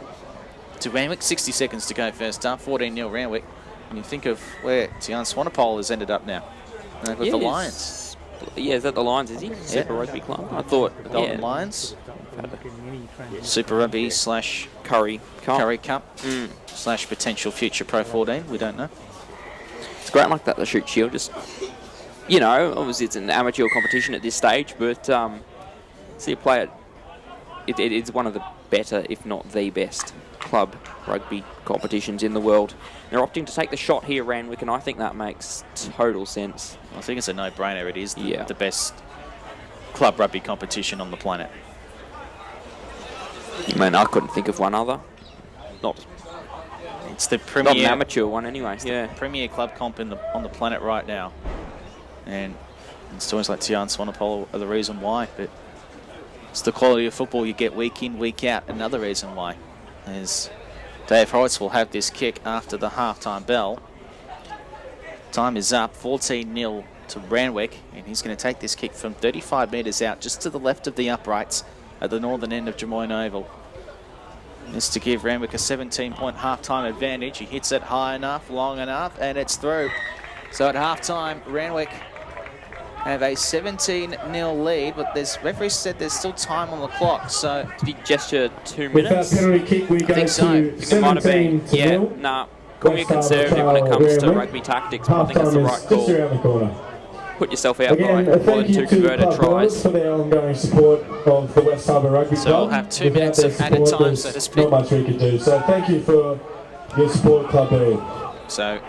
to Randwick. 60 seconds to go first half. 14-0 Randwick. When you think of where Tian Swanepoel has ended up now. With the Lions. Yeah, is that the Lions, is he? Super Rugby Club? I thought... The Golden Lions. Super Rugby / Curry Cup / potential future Pro 14. We don't know. It's great like that, the Shute Shield. Just, obviously it's an amateur competition at this stage, but see a player... It's one of the better, if not the best, club rugby competitions in the world. They're opting to take the shot here, Randwick, and I think that makes total sense. I think it's a no-brainer. It is the best club rugby competition on the planet. I mean, I couldn't think of one other. Not It's the Not premier, an amateur one anyway, yeah. premier club comp on the planet right now. And stories like Tian Swanepoel are the reason why, but it's the quality of football you get week in, week out. Another reason why. As Dave Horwitz will have this kick after the halftime bell. Time is up, 14-0 to Randwick, and he's going to take this kick from 35 metres out, just to the left of the uprights at the northern end of Drummoyne Oval. This to give Randwick a 17-point halftime advantage. He hits it high enough, long enough, and it's through. So at halftime, Randwick have a 17-0 lead, but referee said there's still time on the clock. So did he gesture 2 With minutes? that penalty kick, we go think so. to It might have been. 17 Yeah, 0. nah. Call me a conservative when it comes to rugby tactics, but I think that's the right Just call. around the corner. Put yourself out Again, by more thank than you 2 to converted Club Boys tries. for their ongoing support of the West Harbour Rugby Club. So we'll have 2 minutes Without of their added support, time, so to there's speak. not much we could do. So thank you for your support, Club Boys. So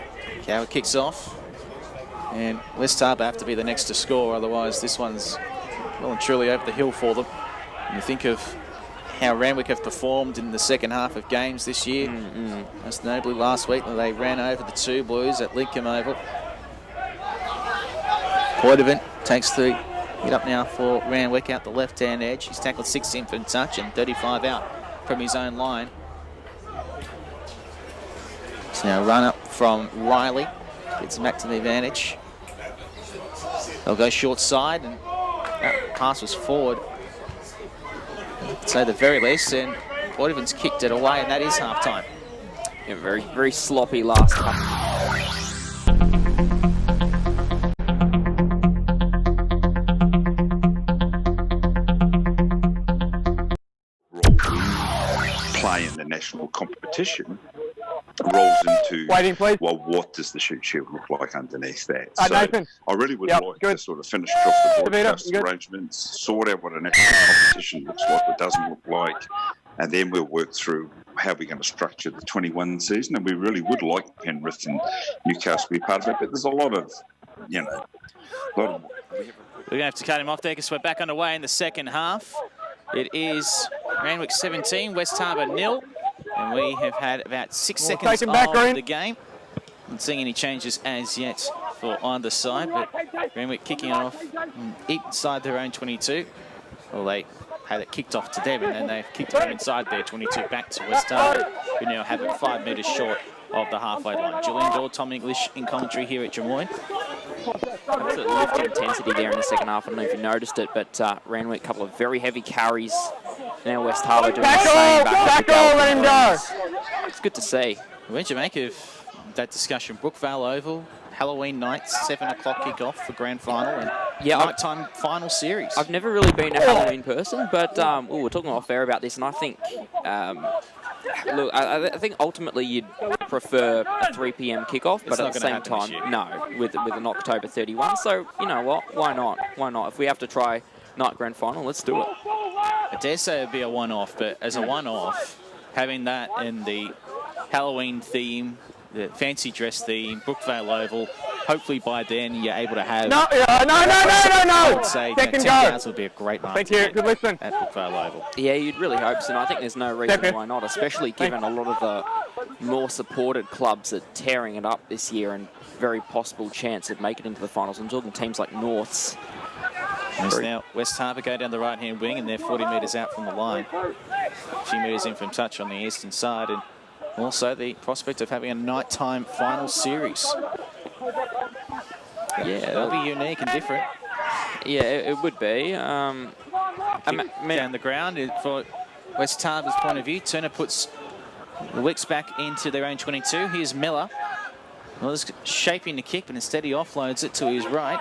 Coward kicks off, and West Harbour have to be the next to score, otherwise this one's well and truly over the hill for them. And you think of how Randwick have performed in the second half of games this year. Most notably last week, when they ran over the 2 Blues at Lincoln Oval. Poitevin takes the hit up now for Randwick out the left-hand edge. He's tackled 16 from touch and 35 out from his own line. So now run up from Riley, gets him back to the advantage. They'll go short side, and that pass was forward. I'd say the very least, and Poitevin's kicked it away, and that is half-time. Yeah, very, very sloppy last half. Play in the national competition rolls into, well, what does the Shute Shield look like underneath that? So Nathan. I really would like to sort of finish off the broadcast arrangements, sort out what a national competition looks like, what doesn't look like, and then we'll work through how we're going to structure the 21 season. And we really would like Penrith and Newcastle to be part of it, but there's a lot of, We're going to have to cut him off there because we're back underway in the second half. It is Randwick 17, West Harbour 0. And we have had about 6 seconds of the game. Not seeing any changes as yet for either side, but Randwick kicking it off inside their own 22. Well, they had it kicked off to them, and then they've kicked it inside their 22 back to West Harbour, who now have it 5 metres short of the halfway line. Julian Dore, Tom English in commentary here at Drummoyne. Absolute lift in intensity there in the second half. I don't know if you noticed it, but Randwick, a couple of very heavy carries. Now West Harbour doing the same back to let him go. It's good to see. Where'd you make of that discussion? Brookvale Oval, Halloween night, 7 o'clock kick-off for grand final, and nighttime final series. I've never really been a Halloween person, but we're talking off air about this, and I think, look, I think ultimately you'd prefer a 3 p.m. kickoff, but at the same time, no, with an October 31. So you know what? Why not? Why not? If we have to try night grand final, let's do it. I dare say it'd be a one-off, but as a one-off, having that in the Halloween theme, the fancy dress theme, Brookvale Oval, hopefully by then you're able to have... No. I would say 10,000 would be a great mark. Thank you, good listen. At Brookvale Oval. Yeah, you'd really hope so, and I think there's no reason why not, especially given a lot of the more supported clubs are tearing it up this year and very possible chance of making it into the finals. I'm talking teams like Norths. Now West Harbour go down the right-hand wing, and they're 40 metres out from the line. A few metres in from touch on the eastern side, and also the prospect of having a nighttime final series. Yeah, that'll be unique and different. Yeah, it would be. Down the ground for West Harbour's point of view. Turner puts the Wicks back into their own 22. Here's Miller. Well, he's shaping the kick, but instead he offloads it to his right.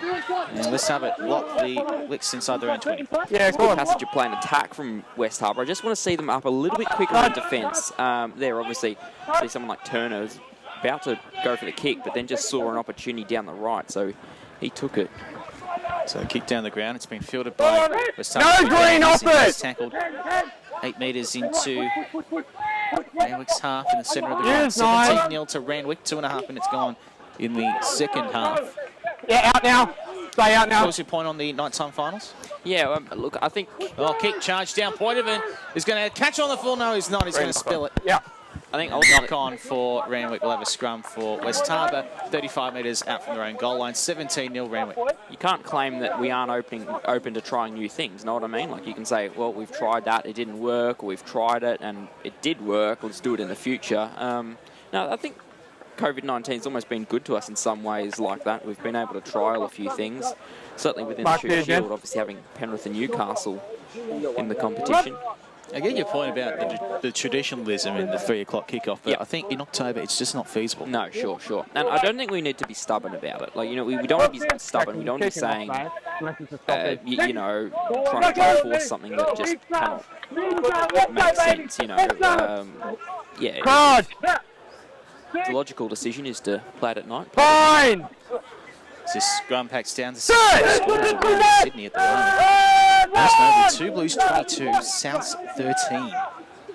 And West Harbour block the Wicks inside their own 20. Yeah, it's good passage of play and attack from West Harbour. I just want to see them up a little bit quicker in defence. There, obviously, see someone like Turner is about to go for the kick, but then just saw an opportunity down the right, so he took it. So kick down the ground. It's been fielded by West Harbour. No green off it! Tackled 8 metres into Randwick's half in the centre of the ground. 17-0 to Randwick. 2.5 minutes gone in the second half. Yeah, out now. Stay out now. What was your point on the nighttime finals? Yeah, look, I think... Oh, kick, charge down. Poitevin is going to catch on the full. No, he's not. He's going to spill it. Yeah. I think knock on for Randwick. Will have a scrum for West Harbour. 35 metres out from their own goal line. 17-0 Randwick. You can't claim that we aren't open to trying new things, know what I mean? Like you can say, well, we've tried that, it didn't work, or we've tried it and it did work, let's do it in the future. No, I think COVID-19's almost been good to us in some ways like that. We've been able to trial a few things, certainly within the Shute Shield, obviously having Penrith and Newcastle in the competition. I get your point about the traditionalism in the 3 o'clock kickoff, but I think in October it's just not feasible. No, sure. And I don't think we need to be stubborn about it. Like, you know, we don't want to be stubborn. We don't want to be saying, you know, trying to force something that just cannot make sense, you know. Yeah. The logical decision is to play it at night. Fine! This scrum packs down to scores Sydney at the moment. Most notably, 2 Blues 22, Souths 13.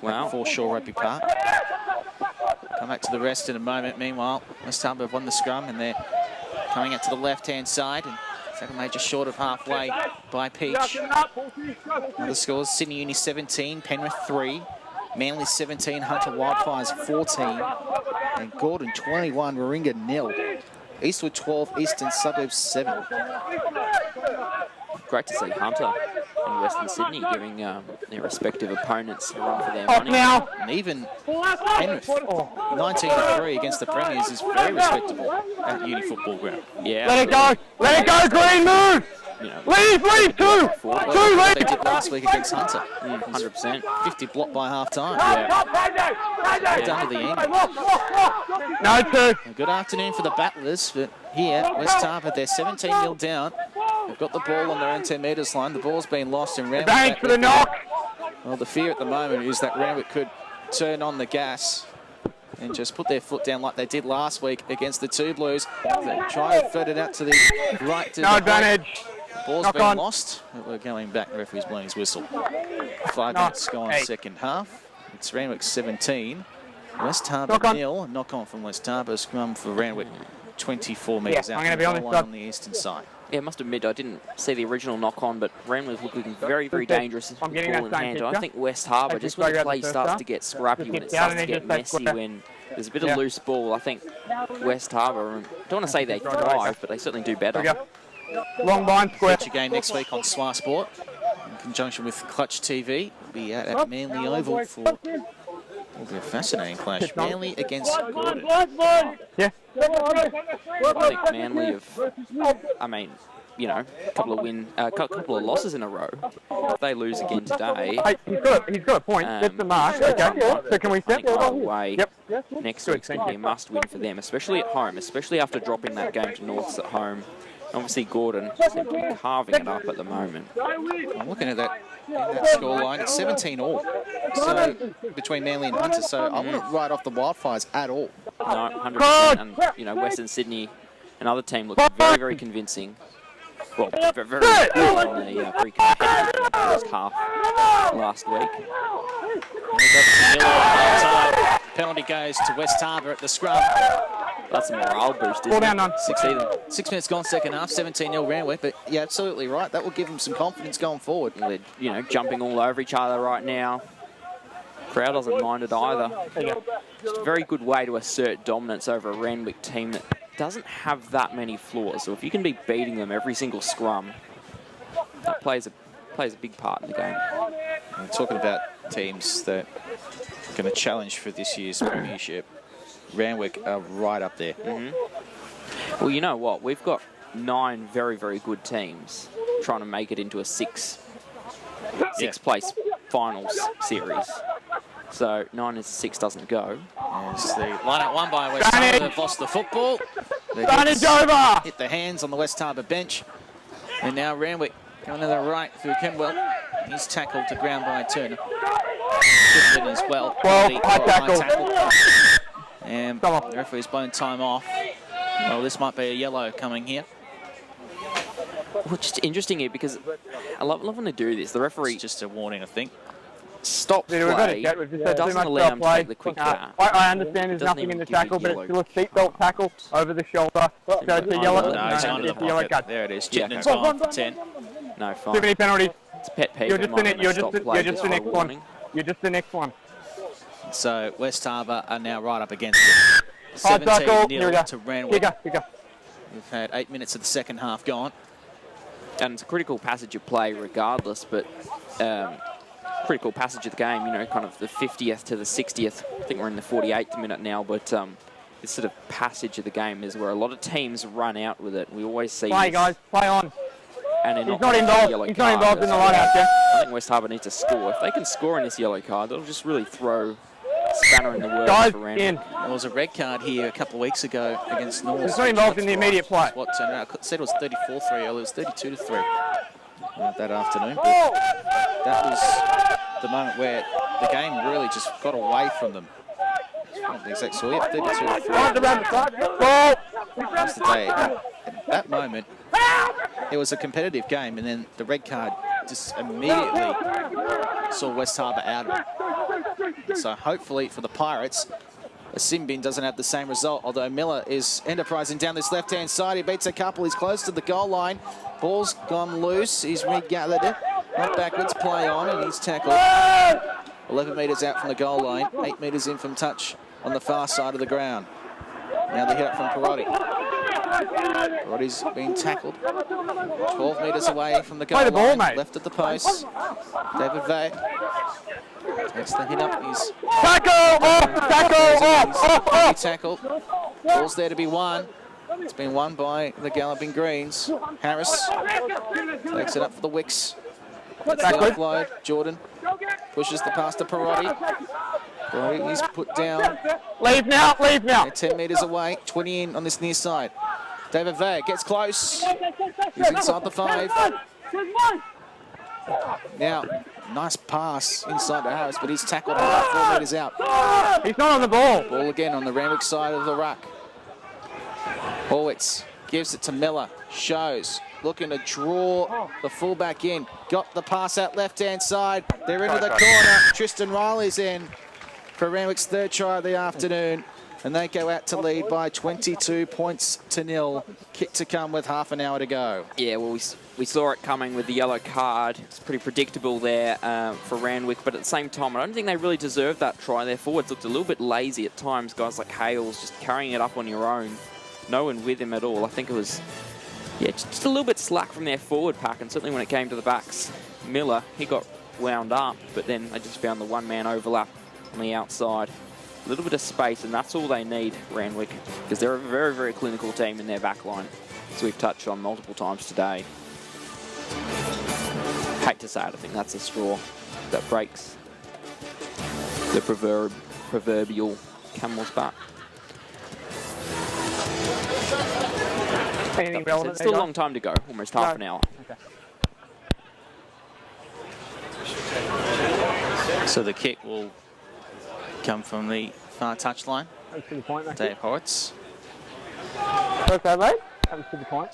Wow. Foreshore Rugby Park. Come back to the rest in a moment. Meanwhile, West Harbour have won the scrum and they're coming out to the left-hand side. And second major short of halfway by Peach. Other scores, Sydney Uni 17, Penrith 3. Manly 17, Hunter Wildfires 14. And Gordon 21, Warringah 0. Eastwood 12, Eastern Suburbs 7. Great to see Hunter and Western Sydney giving their respective opponents a run for their money. Now. And even Penrith, 19-3 against the Premiers is very respectable at the Uni Football Ground. Yeah. Let it go, Green, move! You know, Leave, two, They did last week against Hunter. 100%. 50 block by half time. Yeah. Down to the end. No, two. Good afternoon for the battlers, but here, West Harbour, they're 17-0 down. They've got the ball on their own 10 metres line. The ball's been lost in Randwick. Thanks for the knock. Well, the fear at the moment is that Randwick could turn on the gas and just put their foot down like they did last week against the 2 Blues. They try to float it out to the right. To No the advantage. Ball's Knock been on. lost. We're going back. The referee's blowing his whistle. 5 minutes gone, second half. It's Randwick 17. West Harbour 0. Knock on from West Harbour. Scrum for Randwick 24 metres out from the goal line on the eastern side. Yeah, I must admit, I didn't see the original knock-on, but Randwick was looking very, very dangerous with ball in hand. I think West Harbour, just when the play starts to get scrappy, when it starts to get messy, when there's a bit of loose ball, I think West Harbour, I don't want to say they thrive, but they certainly do better. Long line square. Feature game next week on Swar Sport in conjunction with Clutch TV. We'll be out at Manly Oval for... It'll be a fascinating clash. Manly against Gordon. Yeah. I think Manly have, I mean, you know, a couple of losses in a row. If they lose again today, Hey, he's got a point. That's the mark. Okay. So can we I step? think home away next week's going to be a must-win for them, especially at home, especially after dropping that game to Norths at home. Obviously, Gordon seems to be carving it up at the moment. I'm looking at that scoreline. It's 17-all. So between Manly and Hunter. So I wouldn't write off the Wildfires at all. No, 100%. And, you know, Western Sydney, another team, looked very, very convincing. Well, very, very good on the very competitive in the first half last week. Penalty goes to West Harbour at the scrum. That's a morale boost, Ball isn't down, it? 6 minutes gone, second half, 17-0 Randwick. But you're absolutely right. That will give them some confidence going forward. They're, you know, jumping all over each other right now. Crowd doesn't mind it either. Just a very good way to assert dominance over a Randwick team that doesn't have that many flaws. So if you can be beating them every single scrum, that plays a big part in the game. We're talking about teams that are going to challenge for this year's premiership. Randwick are right up there. Well, you know what? We've got 9 very, very good teams trying to make it into a six-place finals series. So 9 is 6 doesn't go. As the line-out won by West Harbour. They've lost the football. Advantage over. Hit the hands on the West Harbour bench. And now Randwick going to the right through Kenwell. He's tackled to ground by Turner. Good as well. 12, high tackle. And the referee's blown time off. Well, this might be a yellow coming here. Well, just interesting here because I love when they do this. The referee It's just a warning, I think. stops play, doesn't allow him to take the quick tap. I understand there's nothing in the tackle, but it's still a seatbelt tackle over the shoulder. So it's a yellow. No, it's onto the it's a yellow pocket. card. There it is. Yeah, Chittenden's gone for 10. No, Too fine. many penalties. It's a pet peeve. You're of just mine the when they stop play next for a one. warning. You're just the next one. So West Harbour are now right up against it. 17-0 to Randwick. We've had 8 minutes of the second half gone. And it's a critical passage of play regardless, but critical passage of the game, you know, kind of the 50th to the 60th. I think we're in the 48th minute now, but this sort of passage of the game is where a lot of teams run out with it. We always see play, guys, play on. And he's not involved. He's not involved in the line-out, Jeff. I think West Harbour needs to score. If they can score in this yellow card, that'll just really throw spanner in the works for Randwick. There was a red card here a couple of weeks ago against North. He's not involved in the immediate play. What turned out? I said it was 34-3 earlier. It was 32-3 that afternoon. But that was the moment where the game really just got away from them. Not the exact score. Yep, 32-3. That's the day. At that moment, it was a competitive game, and then the red card just immediately saw West Harbour out of it. So hopefully for the Pirates, a sin bin doesn't have the same result, although Miller is enterprising down this left-hand side. He beats a couple. He's close to the goal line. Ball's gone loose. He's regathered it. Not backwards, play on, and he's tackled. 11 metres out from the goal line. 8 metres in from touch on the far side of the ground. Now the hit up from Perotti. Perotti's been tackled. 12 metres away from the goal line. Left at the post. David Vay takes the hit up. He's tackled. Ball's there to be won. It's been won by the Galloping Greens. Harris takes it up for the Wicks. That's the offload. Jordan pushes the pass to Perotti. Perotti is put down. Leave now, leave now. They're 10 metres away, 20 in on this near side. David Vay gets close. He's inside the 5. Now, nice pass inside to Harris, but he's tackled about 4 metres out. He's not on the ball. Ball again on the Randwick side of the ruck. Horwitz gives it to Miller. Shows. Looking to draw the fullback in. Got the pass out left-hand side. They're into the corner. Tristan Riley's in for Randwick's third try of the afternoon. And they go out to lead by 22 points to 0. Kick to come with half an hour to go. Yeah, well, we saw it coming with the yellow card. It's pretty predictable there for Randwick, but at the same time, I don't think they really deserved that try. Their forwards looked a little bit lazy at times. Guys like Hales just carrying it up on your own. No one with him at all. I think it was, yeah, just a little bit slack from their forward pack, and certainly when it came to the backs. Miller, he got wound up, but then they just found the one-man overlap on the outside. A little bit of space, and that's all they need, Randwick, because they're a very, very clinical team in their back line, as we've touched on multiple times today. Hate to say it, I think that's a straw that breaks the proverbial camel's back. Anything relevant? It's still a long time to go, almost half an hour. Okay. So the kick will come from the far touchline. That's to the point, Dave Horwitz. First Adelaide, that was to the point.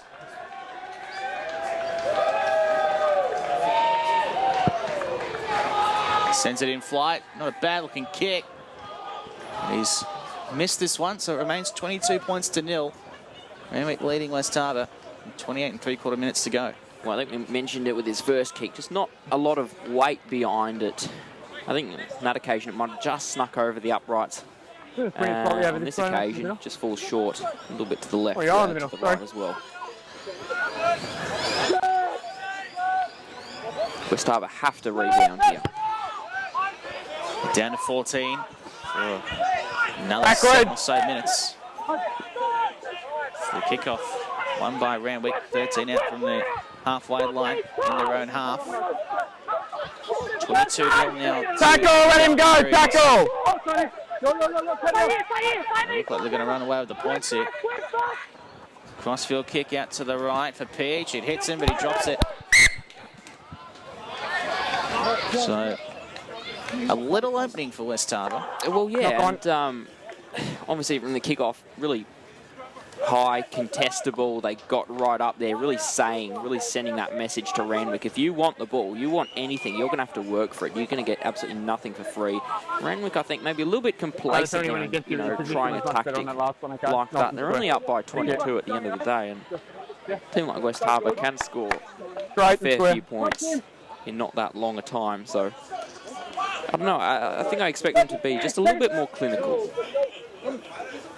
Sends it in flight. Not a bad looking kick. He's missed this one, so it remains 22 points to 0. Randwick leading West Harbour. 28 3/4 minutes to go. Well, I think we mentioned it with his first kick. Just not a lot of weight behind it. I think on that occasion it might have just snuck over the uprights. On this occasion, just falls short a little bit to the left, to the right as well. West Harbour have to rebound here. Down to 14 for another 7 or so minutes. The kickoff won by Randwick, 13 out from the halfway line in their own half. 22 now. Tackle, let him go, tackle! They look like they're going to run away with the points here. Crossfield kick out to the right for Peach. It hits him, but he drops it. So, a little opening for West Harbour. Well, yeah, and obviously from the kickoff, really high, contestable. They got right up there, really sending that message to Randwick. If you want the ball, you want anything, you're going to have to work for it. You're going to get absolutely nothing for free. Randwick, I think, maybe a little bit complacent in, you know, trying a tactic like that. They're only up by 22 at the end of the day, and a team like West Harbour can score a fair few points in not that long a time. So I don't know. I think I expect them to be just a little bit more clinical.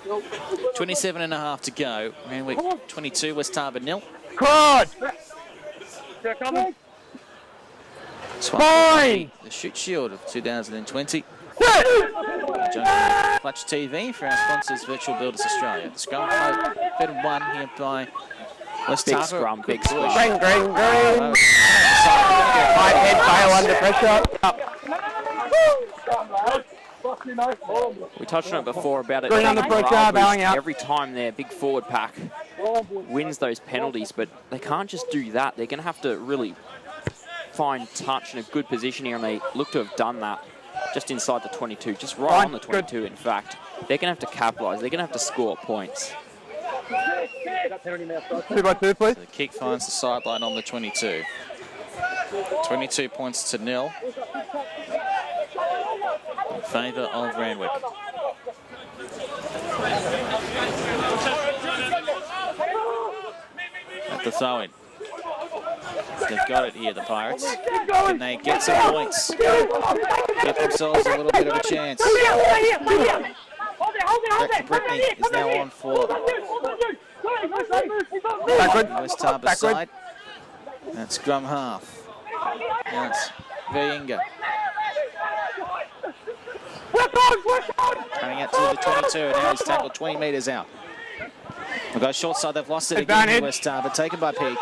27.5 to go. Randwick 22, West Harbour 0. Crowd! They're coming. The Shute Shield of 2020. Clutch TV for our sponsors, Virtual Builders Australia. The scrum fed one here by West Harbour. Big scrum, big switch. Green. High head fail under pressure. We touched on it before about it. Green under pressure, bowing out. Every time their big forward pack wins those penalties, but they can't just do that. They're going to have to really find touch in a good position here, and they look to have done that just inside the 22, just right on the 22, in fact. They're going to have to capitalise. They're going to have to score points. 2 by 2, please. So the kick finds the sideline on the 22. 22 points to 0 in favour of Randwick. At the throw-in. They've got it here, the Pirates. Can they get some points? Get themselves a little bit of a chance. Back to Brittany is now on for West Harbour side. That's scrum half. Now it's Vienga. Coming out to the 22, and now he's tackled 20 metres out. We'll go short side, they've lost it again in West Harbour, taken by Peach.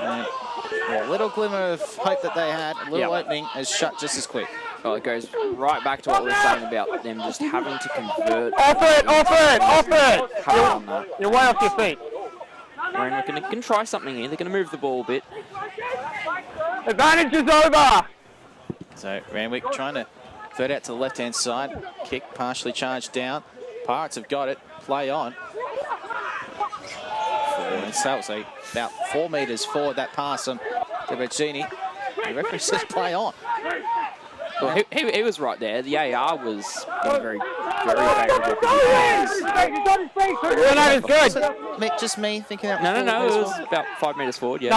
A little glimmer of hope that they had, a little opening, is shut just as quick. Oh, it goes right back to what we were saying about them just having to convert. Off it! You're way off your feet. Randwick can try something here. They're going to move the ball a bit. Advantage is over. So Randwick trying to third out to the left-hand side. Kick partially charged down. Pirates have got it. Play on. That was about 4 metres forward, that pass on Devergini. The referee says play on. Well, he was right there. The AR was very favourable for the Just me thinking that was No, it was about 5 metres forward, yeah.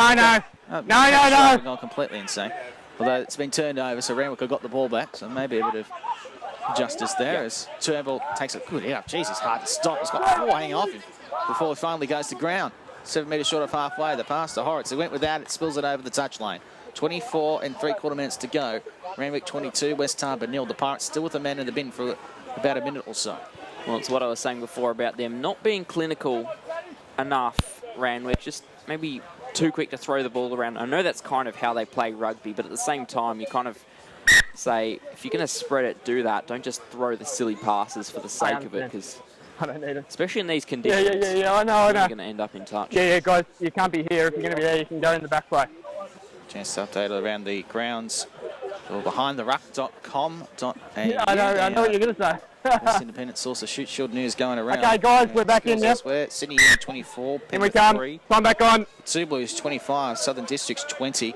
No. I've gone completely insane. Although it's been turned over, so Randwick have got the ball back, so maybe a bit of justice there as Turnbull takes a good hit up. Jeez, it's hard to stop. It's got 4 hanging off him before it finally goes to ground. 7 metres short of halfway. The pass to Horrocks. He went without it, spills it over the touch lane. 24 and 3/4 minutes to go. Randwick 22, West Harbour 0. The Pirates still with a man in the bin for about a minute or so. Well, it's what I was saying before about them not being clinical enough, Randwick. Just maybe too quick to throw the ball around. I know that's kind of how they play rugby, but at the same time, you kind of say, if you're going to spread it, do that. Don't just throw the silly passes for the sake of it, because I don't need it. Especially in these conditions. Yeah, I know. You're going to end up in touch. Yeah, guys, you can't be here. If you're going to be there, you can go in the back way. Chance to update around the grounds or behindtheruck.com.au. Yeah, I know what you're going to say. This independent source of Shute Shield news going around. Okay, guys, we're back in now. Sydney Uni 24, Here we come. 3. Time back on. Two Blues 25, Southern Districts 20.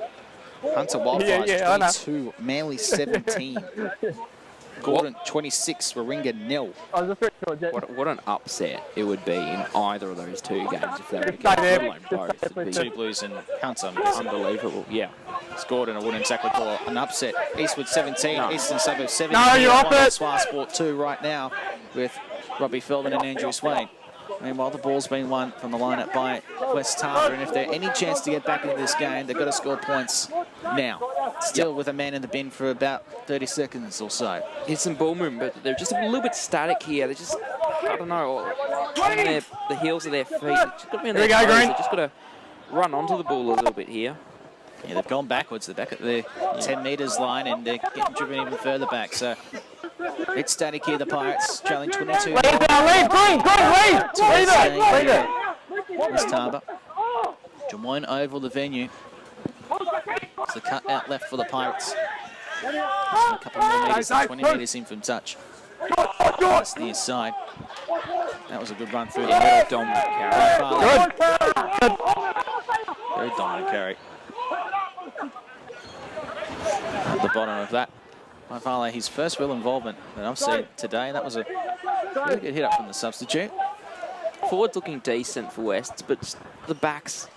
Hunter Wildfires 22, Manly 17. Gordon 26, Warringah 0. What an upset it would be in either of those two games if they were together, let alone both. Two Blues and Hunter. Unbelievable, yeah. It's Gordon, I wouldn't exactly call it an upset. Eastwood 17, No. Eastern Suburbs 17. No, you're off it. Swar Sport 2 right now with Robbie Feldman and Andrew Swain. Meanwhile, the ball's been won from the lineup by West Harbour, and if there's any chance to get back into this game, they've got to score points now. Still with a man in the bin for about 30 seconds or so. It's some ball movement, but they're just a little bit static here. They're just, I don't know, on the heels of their feet. They've just got to be on their toes. They've just got to run onto the ball a little bit here. Yeah, they've gone backwards. They're back at the 10 metres line, and they're getting driven even further back. So it's static here, the Pirates, trailing 22. Lead! West Harbour. Drummoyne Oval, the venue. It's the cut out left for the Pirates. A couple more metres, 20 metres in from touch. That's the inside. That was a good run through the middle. Dominant carry. Very dominant carry. At the bottom of that, Farley, his first real involvement that I've seen today. That was a really good hit up from the substitute. Forward's looking decent for West, but the backs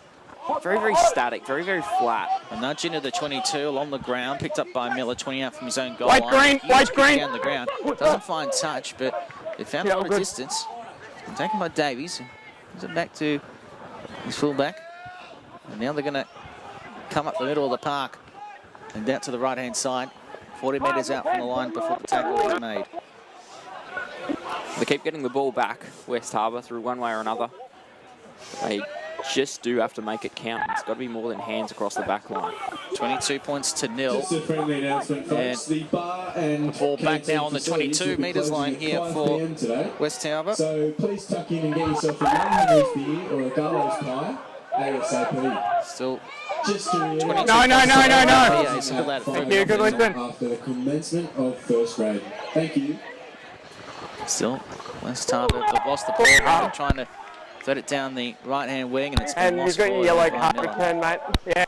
very, very static, very, very flat. A nudge into the 22 along the ground, picked up by Miller, 20 out from his own goal White line. green, white green. Down the ground. Doesn't find touch, but they found a lot of distance. Taken by Davies. Gives it back to his fullback. And now they're going to come up the middle of the park and down to the right-hand side. 40 metres out from the line before the tackle is made. They keep getting the ball back, West Harbour, through one way or another. They just do have to make it count. It's got to be more than hands across the back line. 22 points to 0. Just a friendly announcement, folks. The bar and ball back now on the 22 metres line here for West Harbour. So please tuck in and get yourself a Henry's beer or a Gallows pie ASAP. Still just to No. Thank you, good listen. After the commencement of first grade. Thank you. Still, West Harbour have lost the ball. They're trying to thread it down the right-hand wing, and it's been And lost. you've got your yellow card return, mate.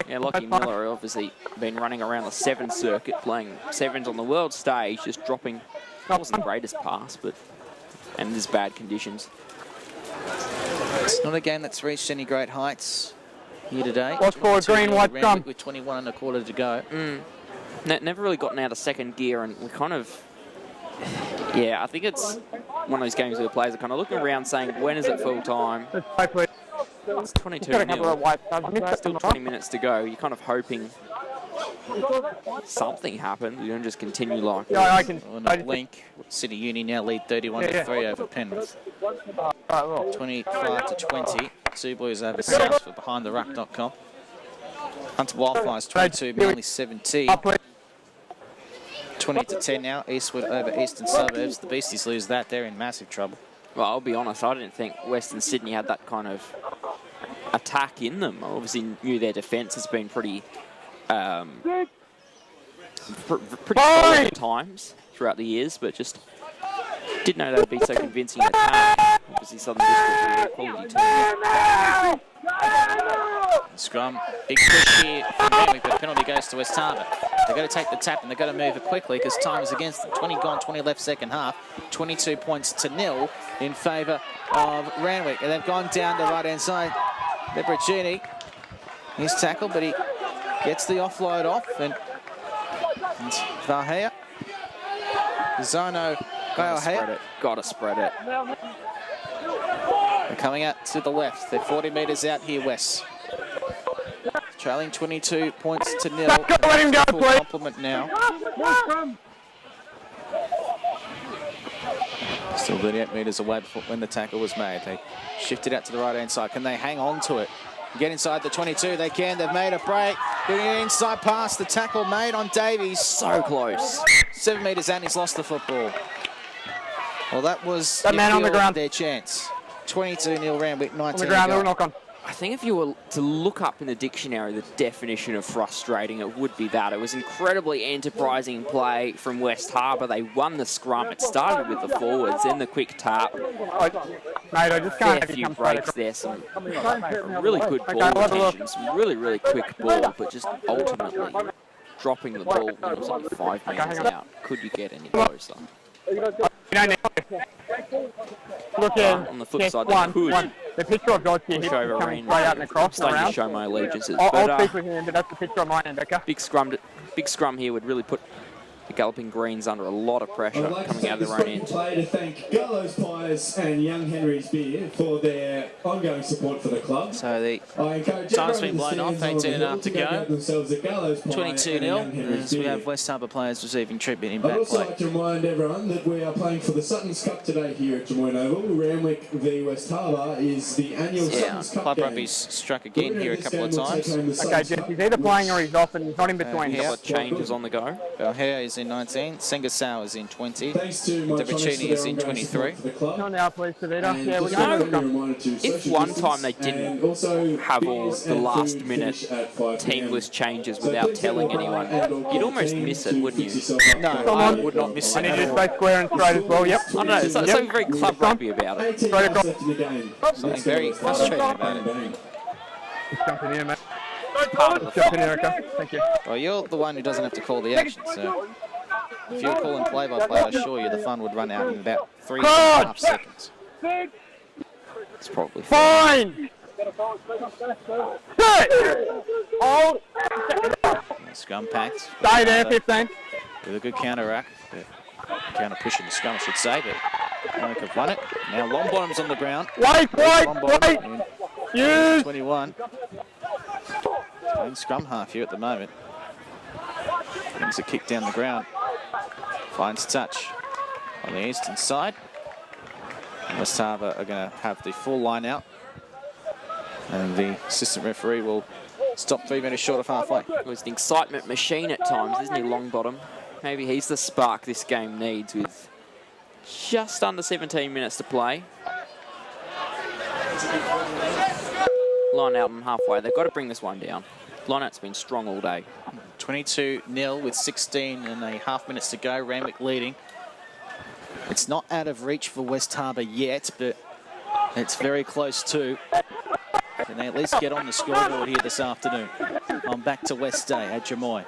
Yeah, Lockie Miller obviously been running around the 7 circuit, playing 7s on the world stage, just dropping. Wasn't the greatest pass, but and there's bad conditions. It's not a game that's reached any great heights here today. What's for green, white scrum? With 21 1/4 to go. Never really gotten out of second gear, and we kind of, yeah, I think it's one of those games where the players are kind of looking around saying, when is it full time? It's 22-0. Still 20 minutes to go. You're kind of hoping something happens. You don't just continue like Yeah, I can. On a blink, City Uni now lead 31-3 over Penrith. 25 to 20. Two Blues over South for BehindTheRuck.com. Hunter Wildfires 22, Manly 17. 20 to 10 now. Eastwood over Eastern Suburbs. The Beasties lose that. They're in massive trouble. Well, I'll be honest, I didn't think Western Sydney had that kind of attack in them. I obviously knew their defence has been pretty solid at times throughout the years, but just didn't know they would be so convincing in attack. Obviously, Southern District is a quality team. Scrum, big push here from Randwick, but penalty goes to West Harbour. They've got to take the tap and they've got to move it quickly because time is against them. 20 gone, 20 left second half. 22 points to 0 in favour of Randwick. And they've gone down the right-hand side. Lebracini, he's tackled, but he gets the offload off. And Valhea, Zano, Valhea. Got to spread it. They're coming out to the left. They're 40 metres out here, West. Trailing 22 points to 0. Let him go, please. Complement now. Still 38 metres away before when the tackle was made. They shifted out to the right-hand side. Can they hang on to it? Get inside the 22. They can. They've made a break. Getting an inside pass. The tackle made on Davies. So close. 7 metres out and he's lost the football. Well, that was that man on the ground. Their chance. 22-0 Randwick, 19 on the ground, to go. knock on. I think if you were to look up in the dictionary the definition of frustrating, it would be that. It was incredibly enterprising play from West Harbour. They won the scrum. It started with the forwards, then the quick tap. Mate, I just can't Fair few breaks there, some really good ball retention, some really, really quick ball, but just ultimately dropping the ball when it was only 5 metres out. Could you get any closer? Look in. On the flip side, they could the picture I've got here, push over coming straight out and across starting around. to show my allegiances. I'll speak with him, but that's the picture of mine, Becca. Big scrum here would really put the Galloping Greens under a lot of pressure coming out of their own end. Play to thank Gallows Pies and Young Henry's Beer for their ongoing support for the club. So the time's been blown off, 18.5 to go. 22-0 as we have West Harbour players receiving treatment in back I'd also play. like to remind everyone that we are playing for the Sutton's Cup today here at Des Moines Oval. Randwick v West Harbour is the annual Sutton's Cup Club game. Rugby's struck again here a couple of times. Okay, Jeff, he's either playing or he's off and he's not in between. A couple of changes on the go. Belhair is in 19, Sengasau is in 20, Thanks to my Debrachini is in 23. Come on now, please, Savita. And Yeah, we're just going to If one time they didn't have all the last minute teamless changes without telling anyone, you'd almost miss it, wouldn't you? No, I would not miss I it. need you to stay square and straight as well, yep. I don't know, it's something very club rugby about it. Something very frustrating about it. Just jump in here, mate. Part of the Jump in here, okay? Thank you. Well, you're the one who doesn't have to call the action, so if you're calling play-by-play, I assure you the fun would run out in about 3.5 seconds. It's probably Fine! Hold. Scrum packed. Stay there, 15. With a good counter rack. Counter push in the scrum, I should say, but Randwick have won it. Now long bottom's on the ground. Wait. Use. 21. Playing scrum half here at the moment. Brings a kick down the ground. Finds touch on the eastern side. West Harbour are going to have the full line out. And the assistant referee will stop 3 minutes short of halfway. It was an excitement machine at times, isn't he, Longbottom? Maybe he's the spark this game needs with just under 17 minutes to play. Line out on halfway. They've got to bring this one down. Line out's been strong all day. 22-0 with 16.5 minutes to go. Randwick leading. It's not out of reach for West Harbour yet, but it's very close too. Can they at least get on the scoreboard here this afternoon? On back to West Day at Jamoy.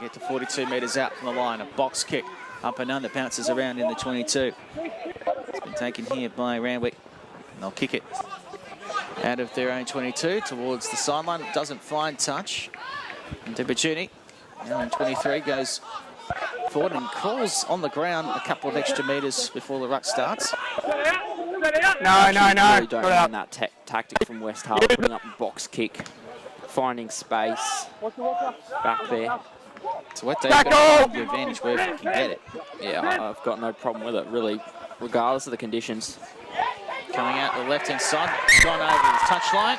Get to 42 metres out from the line. A box kick up and under, bounces around in the 22. It's been taken here by Randwick. And they'll kick it out of their own 22 towards the sideline. It doesn't find touch. And Debacini, now in 23, goes forward and crawls on the ground a couple of extra metres before the ruck starts. No. Really don't mind that tactic from West Harbour, putting up a box kick, finding space back there. So what they've got the advantage where they can get it. Yeah, I've got no problem with it, really, regardless of the conditions. Coming out the left-hand side, gone over the touchline.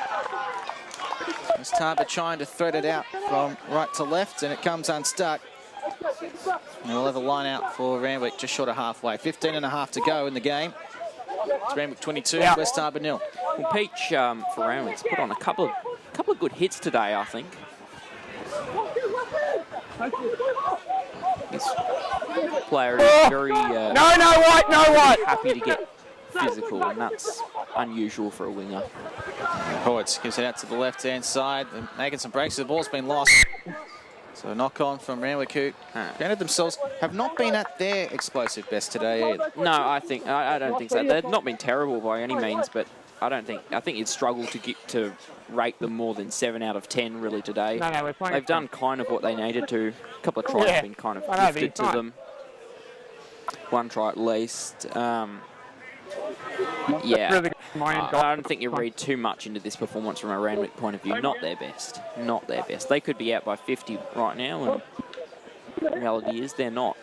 West Harbour trying to thread it out from right to left, and it comes unstuck. And we'll have a line out for Randwick just short of halfway. 15.5 to go in the game. It's Randwick 22, West Harbour 0. Well, Peach for Randwick's put on a couple of good hits today, I think. This player is very happy to get physical, and that's unusual for a winger. Horwitz gives it out to the left-hand side, and making some breaks. The ball's been lost. So a knock-on from Randwick, who granted themselves have not been at their explosive best today either. No, I don't think so. They've not been terrible by any means, but I think you'd struggle to rate them more than 7 out of 10 really today. They've done kind of what they needed to. A couple of tries have been kind of gifted to them. One try at least. Yeah, I don't think you read too much into this performance from a Randwick point of view. Not their best. Not their best. They could be out by 50 right now, and the reality is they're not.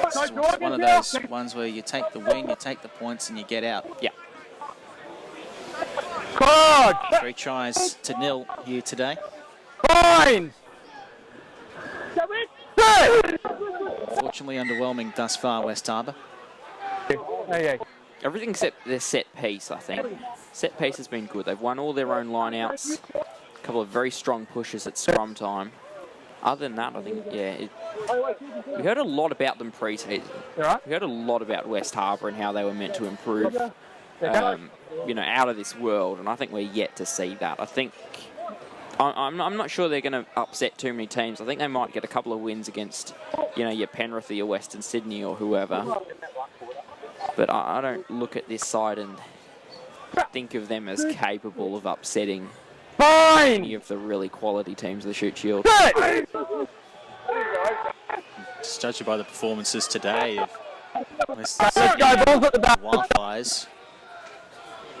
It's one of those ones where you take the win, you take the points, and you get out. Yeah. 3 tries to 0 here today. Fine. Fortunately underwhelming thus far, West Harbour. Everything except their set piece, I think. Set piece has been good. They've won all their own line-outs. A couple of very strong pushes at scrum time. Other than that, I think, we heard a lot about them pre-season. We heard a lot about West Harbour and how they were meant to improve, out of this world, and I think we're yet to see that. I think I'm not sure they're going to upset too many teams. I think they might get a couple of wins against, your Penrith or your Western Sydney or whoever. But I don't look at this side and think of them as capable of upsetting any of the really quality teams of the Shute Shield. Just judging by the performances today of Western Sydney Wildfires,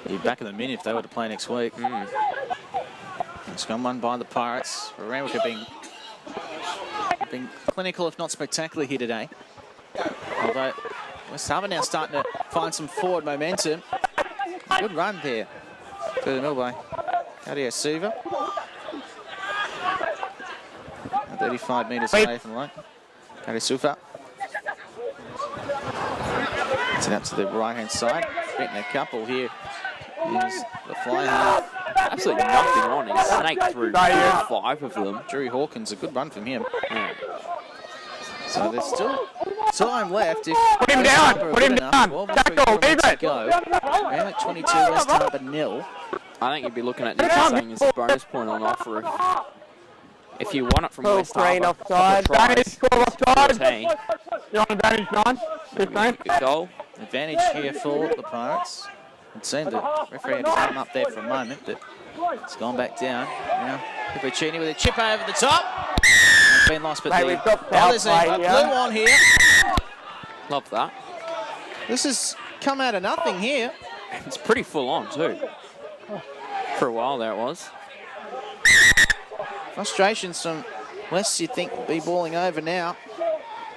you're back in the min if they were to play next week. It's gone won by the Pirates. Randwick have been clinical, if not spectacular, here today. Although West Harbour now starting to find some forward momentum. Good run there to the middle by Kadia Suva. 35 metres away from the line. Kadia Suva. It's up to the right-hand side. Beating a couple here. Is the fly half. Absolutely nothing on. He snaked through 5 of them. Drew Hawkins, a good run from him. Yeah. So there's still time left. Put him down! Put him down! Tackle, leave it! Randwick 22, West Harbour 0. I think you'd be looking at this and saying there's a bonus point on offer if you want it from West Harbour. Offside. Advantage, call offside. 14. You're on advantage 9. 15. Good goal. advantage here for the Pirates. It seemed the referee had to come up there for a moment, but it's gone back down. Now, Piccini with a chip over the top. It's been lost, but there's a blue on here. Love that. This has come out of nothing here. It's pretty full on too. For a while there it was. Frustrations from West, you'd think, will be balling over now.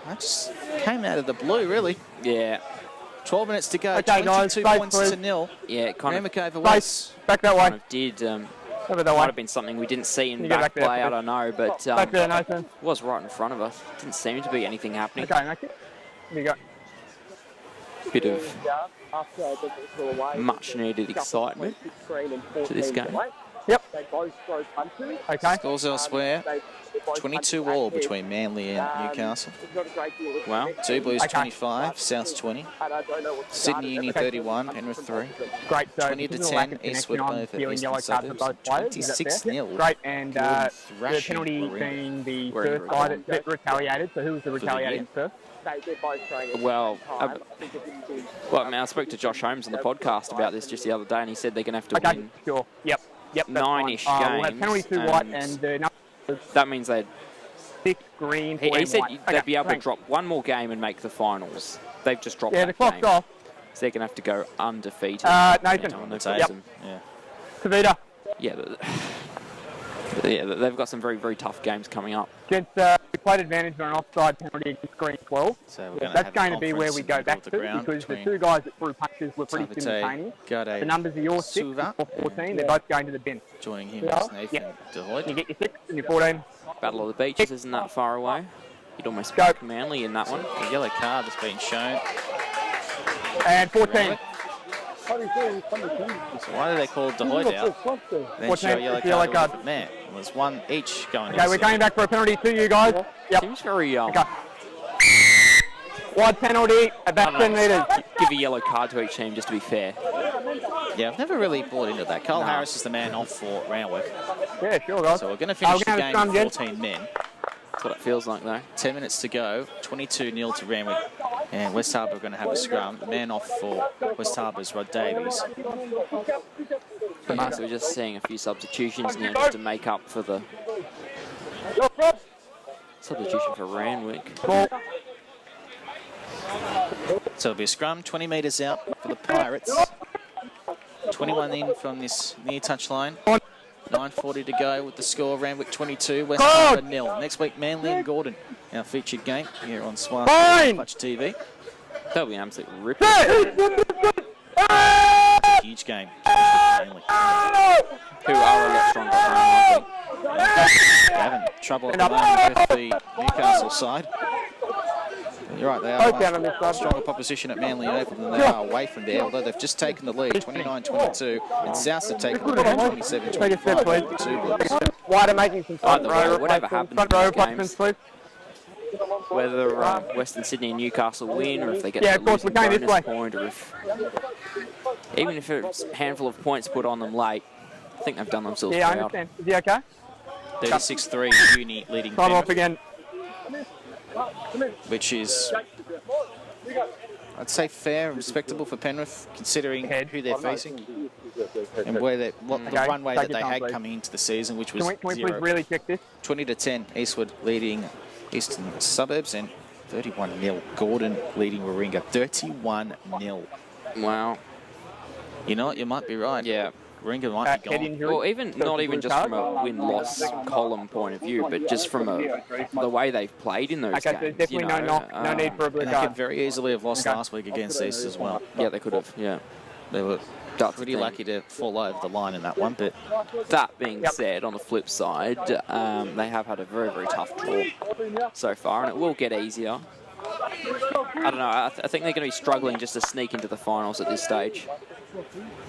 That just came out of the blue, really. Yeah. 12 minutes to go, Okay, 22 guys, points to nil. Yeah, it kind Randwick over West. Back that way. of did. Over that way. Might have been something we didn't see in You get back back there, play, I please. don't know, but Back there, Nathan. was right in front of us. Didn't seem to be anything happening. Okay, make it. Here you go. Bit of much needed excitement to this game. Yep. Okay. Scores elsewhere. 22 all between Manly and Newcastle. Wow. Two Blues 25, South 20. Sydney Uni 31, Penrith 3. Great. So 20 to this is a lack 10, of Eastwood connection on over feeling Eastern yellow card for Suburbs. both players. Is that 26-0. fair? Great, and the thrashing penalty Warringah. being the Warringah. first side that retaliated. So who was the retaliating first? Well, I spoke to Josh Holmes on the podcast about this just the other day, and he said they're going to have to Okay, win sure. Yep. That's 9-ish fine. games. We'll have penalty to white and the number that means they'd. 6 green. He said white. they'd be able to thanks. drop one more game and make the finals. They've just dropped Yeah, that the clock's game. off. So they're going to have to go undefeated. Nathan. On the That's season. Yeah. Kavita. Yeah, yeah, they've got some very, very tough games coming up. Against, we played advantage on an offside penalty against green 12. So we're That's going to have a be where we go back conference in to the middle of the because the ground two guys that threw punches were pretty between simultaneous. Gade The numbers are yours 6 Suva or 14. They're both going to the bin. joining him as Nathan You DeHoyd. get your 6 and your 14. Battle of the Beaches isn't that far away. You'd almost Go. back Manly in that one. A yellow card has been shown. And 14. So why do they call DeHoyd out? Then What's show a that? yellow It's a yellow card to card. Matt. It was one each going Okay, to we're going back for a penalty to you guys. Yep. Seems very Okay. Wide penalty, about 10 metres. give a yellow card to each team just to be fair. Yeah, I've never really bought into that. Cole Harris is the man off for Randwick. Yeah, sure, guys. So we're going to finish the gonna game scrum, with gents. 14 men. That's what it feels like though. 10 minutes to go. 22-0 to Randwick. And West Harbour are going to have a scrum. The man off for West Harbour is Rod Davies. Yeah, so we're just seeing a few substitutions now just to make up for the substitution for Randwick. Ball. So it'll be a scrum, 20 metres out for the Pirates. 21 in from this near touch line. 9:40 to go with the score. Randwick 22, West Harbour 0. Next week, Manly and Gordon, our featured game here on Swap Clutch TV. That'll be an absolute ripper. Huge game. Manly. Who are a lot stronger at home, I think. Having trouble at the moment with the Newcastle side. You're right, they are a stronger proposition at Manly Open than they are away from there, although they've just taken the lead, 29-22, and South have taken the lead, 27-25 with the two Blues. Wider making some front Either way, row whatever replacements. happens Front row in the replacements, please. Whether Western Sydney and Newcastle win, or if they get Yeah, the of course, losing we're going this bonus way. point, or if even if it's a handful of points put on them late, I think they've done themselves Yeah, I proud. understand. Is he okay? 36-3, Uni leading Time off Penrith, again. which is, I'd say, fair and respectable for Penrith, considering who they're facing and where the Okay, runway take that your they time, had please. coming into the season, which was Can we please 0. really check this? 20-10, Eastwood leading Eastern Suburbs, and 31-0, Gordon leading Warringah, 31-0. Wow. You know what, you might be right. Yeah. Warringah might Head be gone. injury. Well, even So not it's a even blue just card. from a win-loss column point of view, but just from the way they've played in those Okay, so games. there's definitely you know, no knock, no need for a blue And they could card. very easily have lost Okay. last week against East as well. Yeah, they could have. Yeah. They were That's pretty the thing. lucky to fall over the line in that one, but That being Yep. said, on the flip side, they have had a very, very tough draw so far, and it will get easier. I don't know. I think they're going to be struggling just to sneak into the finals at this stage.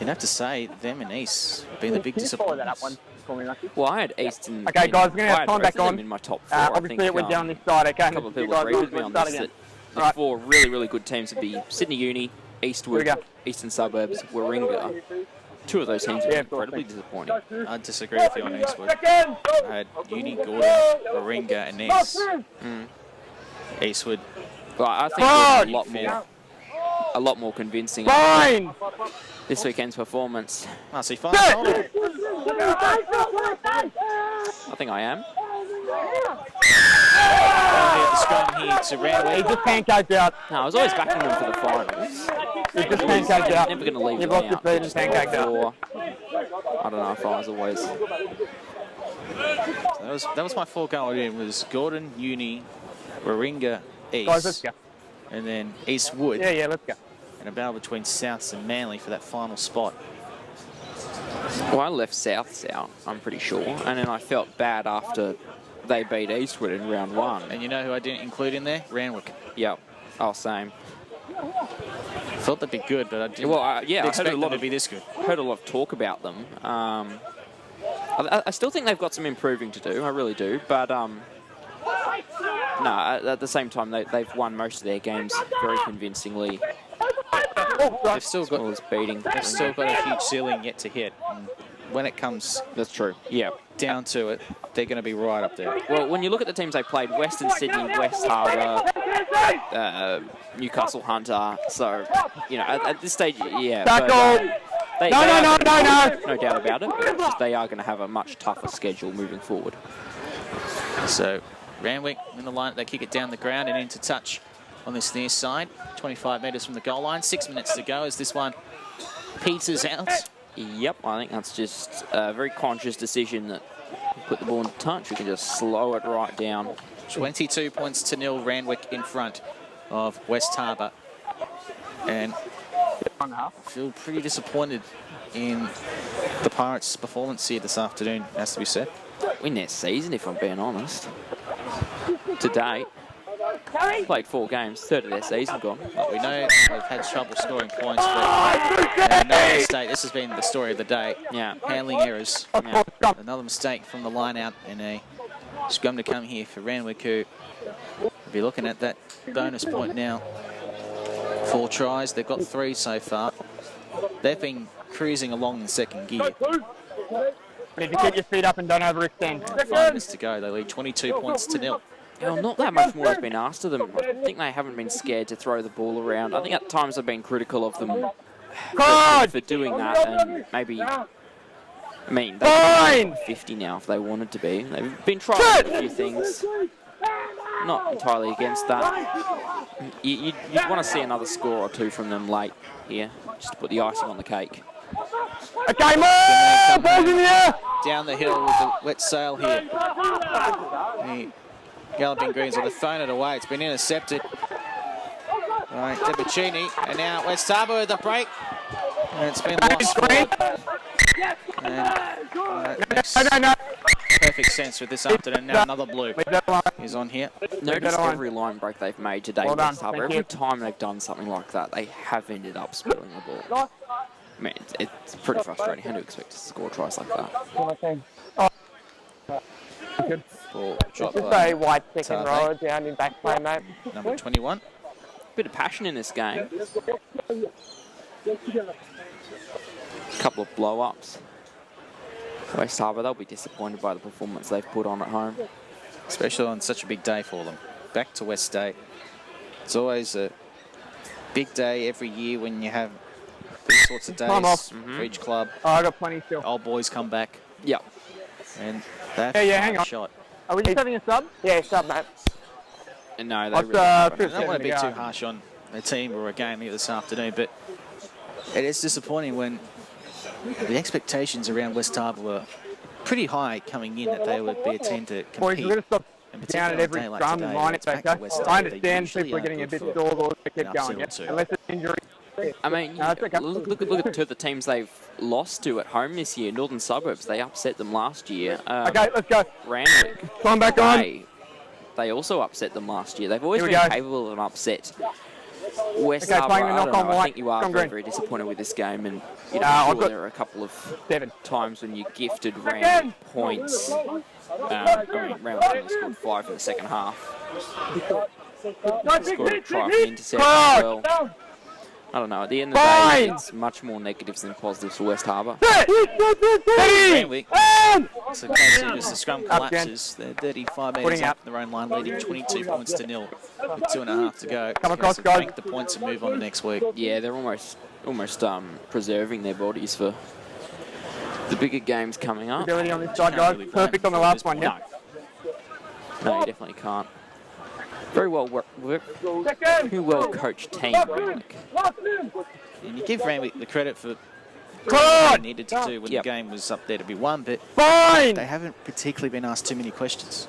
you'd have to say them and East have been the big Can you follow that up disappointments. one for me, Lucky? Well, I had Eastern. Okay, guys, we're going to I have had time both back of them on. in my top four. Obviously, I think, it went down this side, okay? a couple of You people guys agree with me on start this. again. That the Alright. four really, really good teams would be Sydney Uni, Eastwood, Here we go. Eastern Suburbs, Warringah. Two of those teams Yeah, are of course, incredibly thanks. disappointing. I'd disagree with you on Eastwood. I had Uni, Gordon, Warringah and East. Eastwood, But I think there's a a lot more convincing. Fine! This weekend's performance. I see fine. I think I am. The scrum here to Randwick. He just pancaked out. No, I was always backing them for the finals. He just pancaked out. Never going to leave You've them lost your out. feet and pancaked out. I don't know if I was always... That was my 4 goal in. Was Gordon, Uni, Warringah, East. Guys, let's go. And then Eastwood. Yeah, let's go. And a battle between Souths and Manly for that final spot. Well, I left Souths out, I'm pretty sure. And then I felt bad after they beat Eastwood in round 1. And you know who I didn't include in there? Randwick. Yep. Oh, same. Thought they'd be good, but I didn't expect them to be this good. Heard a lot of talk about them. I still think they've got some improving to do. I really do. But no, at the same time, they've won most of their games very convincingly. They've still got a huge ceiling yet to hit. And when it comes, that's true. Yeah, down to it, they're going to be right up there. Well, when you look at the teams they played, Western Sydney, West Harbour, Newcastle Hunter. So you know, at this stage, yeah. No doubt about it. But just they are going to have a much tougher schedule moving forward. So Randwick in the line, they kick it down the ground and into touch on this near side. 25 metres from the goal line. 6 minutes to go as this one peters out. Yep, I think that's just a very conscious decision that you put the ball in touch. You can just slow it right down. 22 points to 0, Randwick in front of West Harbour. And I feel pretty disappointed in the Pirates' performance here this afternoon, has to be said. Win their season, if I'm being honest. To date, played 4 games, third of their season gone. Well, we know they've had trouble scoring points, but another mistake. This has been the story of the day. Yeah. Handling errors. Yeah. Another mistake from the line out and a scrum to come here for Randwick, who will be looking at that bonus point now. 4 tries, they've got 3 so far. They've been cruising along in second gear. If you keep your feet up and don't overextend. 5 minutes to go, they lead 22 points to 0. Well, not that much more has been asked of them. I think they haven't been scared to throw the ball around. I think at times I've been critical of them for doing that, and maybe... I mean, they could be 50 now if they wanted to be. They've been trying a few things. Not entirely against that. You'd want to see another score or 2 from them late here, just to put the icing on the cake. Okay, more! Balls in the air! Down the hill with the wet sail here. The Galloping Greens will thrown it away. It's been intercepted. All right, Debuccini, and now West Harbour with the break. And it's been lost. And, perfect sense with this afternoon. Now another blue is on here. Notice every line break they've made today. Well done, every time they've done something like that, they have ended up spilling the ball. I mean, it's pretty frustrating. How do you expect to score tries like that? Ball drop just a white second rower down in back play, mate. Number 21. Bit of passion in this game. Couple of blow-ups. West Harbour, they'll be disappointed by the performance they've put on at home. Especially on such a big day for them. Back to West State. It's always a big day every year when you have these sorts of days for each club. Oh, I got plenty still. Old boys come back. Yep. And that hang on. shot. Are we just having a sub? Yeah, sub, mate. No, they I don't want to be too harsh on a team or a game here this afternoon, but it is disappointing when the expectations around West Harbour were pretty high coming in that they would be a team to compete. Boys, we're going to stop down at every drum and line it, okay? I understand people are getting a bit sore, but they keep going, yeah? Unless it's injury. I mean, look at two of the teams they've lost to at home this year. Northern Suburbs, they upset them last year. Okay, let's go. Randwick. Climb back on. They also upset them last year. They've always been capable of an upset. West Harbour, I think you are very, very disappointed with this game, and you know, there are a couple of times when you gifted Randwick points. I mean, Randwick only scored 5 in the second half. Scored a try from intercept as well. I don't know. At the end of the day, it's much more negatives than positives for West Harbour. Randwick. So close as the scrum collapses. They're 35 metres up from their own line, leading 22 points to nil with 2.5 to go. Come across, guys. Bank the points and move on to next week. Yeah, they're almost preserving their bodies for the bigger games coming up. Ability on this side, guys. Really Perfect on the last one, yeah. No, you definitely can't. Very well coached team, Randwick. And you give Randwick the credit for what they needed to do when the game was up there to be won, but they haven't particularly been asked too many questions.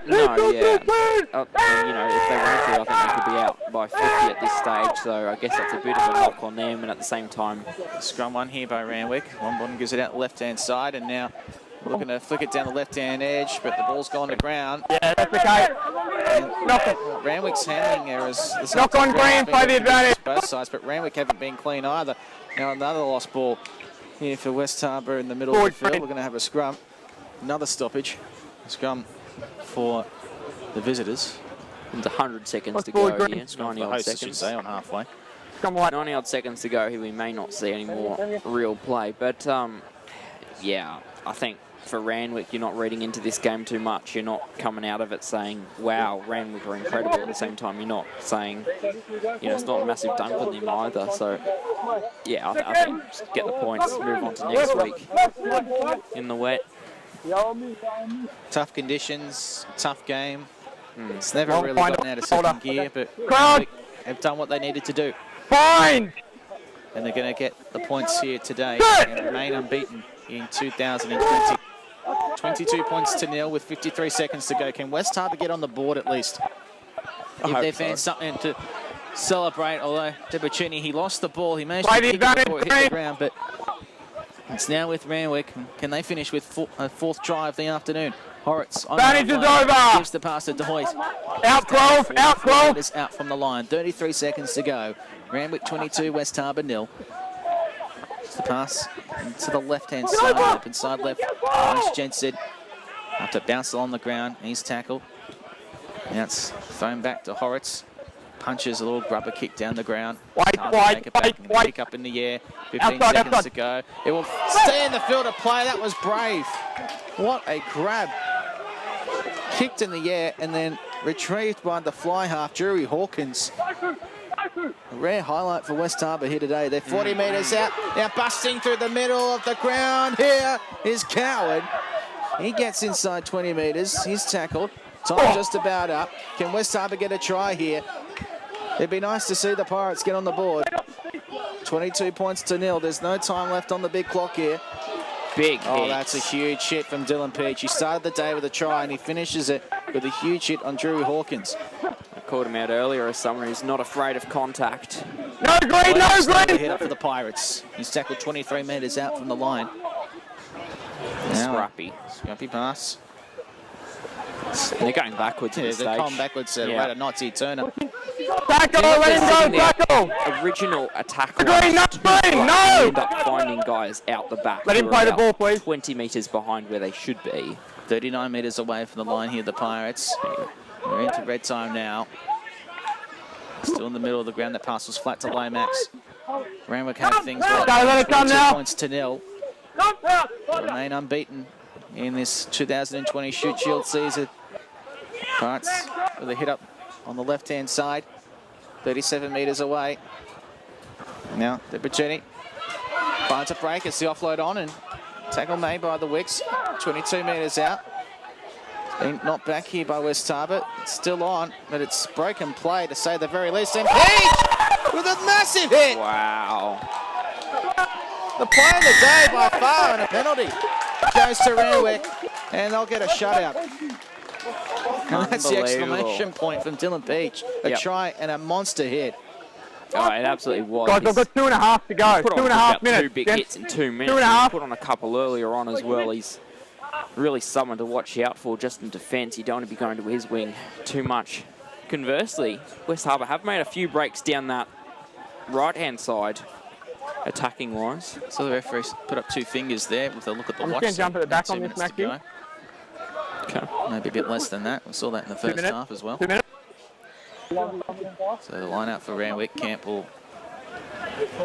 No, yeah. You know, if they wanted to, I think they could be out by 50 at this stage, so I guess that's a bit of a knock on them, and at the same time... Scrum one here by Randwick. Longbottom gives it out the left-hand side, and now looking to flick it down the left-hand edge, but the ball's gone to ground. Yeah, that's okay. Knock it. Randwick's handling errors. Knock on green, play the advantage. Both sides, but Randwick haven't been clean either. Now another lost ball here for West Harbour in the middle of the field. We're going to have a scrum. Another stoppage. scrum for the visitors. It's 100 seconds to go here. 90 odd seconds. On halfway. 90 odd seconds to go here. We may not see any more real play. But, yeah, I think for Randwick, you're not reading into this game too much. You're not coming out of it saying, wow, Randwick are incredible. At the same time, you're not saying, you know, it's not a massive dunk on them either. So, yeah, I think just get the points, move on to next week in the wet. Tough conditions, tough game. It's never really gotten out of second gear, but Randwick have done what they needed to do. Fine! And they're going to get the points here today and remain unbeaten in 2020. 22 points to nil with 53 seconds to go. Can West Harbour get on the board at least? If they found something to celebrate, although Debicini, he lost the ball. He managed to kick it before it hit the ground, but it's now with Randwick. Can they finish with a fourth try of the afternoon? Horitz on advantage is over. Gives the pass to DeHoyt. Out 12, out 12. Is out from the line. 33 seconds to go. Randwick 22, West Harbour 0. It's the pass to the left-hand side, up inside left. Nice Jensen. After bounce along the ground, he's tackled. Now it's thrown back to Horitz. Punches a little grubber kick down the ground. Wait. Pick up in the air. 15 seconds to go. It will stay in the field of play. That was brave. What a grab. Kicked in the air and then retrieved by the fly half, Drury Hawkins. A rare highlight for West Harbour here today. They're 40 metres out. Now busting through the middle of the ground. Here is Coward. He gets inside 20 metres. He's tackled. Time just about up. Can West Harbour get a try here? It'd be nice to see the Pirates get on the board. 22 points to nil. There's no time left on the big clock here. Big hit. Oh, that's a huge hit from Dylan Peach. He started the day with a try and he finishes it with a huge hit on Drury Hawkins. I called him out earlier as someone who's not afraid of contact. No green, no green! Hit up for the Pirates. He's tackled 23 metres out from the line. Scrappy pass. And they're going backwards at this stage. They're going backwards. Right at Nazi Turner. Tackle, let him go, tackle! Original attack. Green, not green, no! End up finding guys out the back. Let him play the ball, please. 20 metres behind where they should be. 39 metres away from the line here, the Pirates. We're into red time now. Still in the middle of the ground. That pass was flat to Lomax. Randwick have things right. 22 points to nil. They remain unbeaten in this 2020 Shute Shield season. Pirates with a hit up on the left-hand side. 37 metres away. Now, Debicini finds a break. It's the offload on and tackle made by the Wicks. 22 metres out. Been knocked back here by West Harbour. It's still on, but it's broken play to say the very least. And Peach with a massive hit. Wow. The play of the day by far and a penalty goes to Randwick, and they'll get a shutout. And that's the exclamation point from Dylan Peach. A try and a monster hit. Oh, it absolutely was. Guys, I've got 2.5 to go. 2.5 minutes. 2 big hits in 2 minutes. 2.5. He's put on a couple earlier on as well. He's really someone to watch out for just in defence. You don't want to be going to his wing too much. Conversely, West Harbour have made a few breaks down that right-hand side, attacking-wise. So the referees put up 2 fingers there with a look at the watch. I'm just going to jump at the back on this, Mackie. Okay. Maybe a bit less than that. We saw that in the first half as well. 2 minutes. So the line out for Randwick. Campbell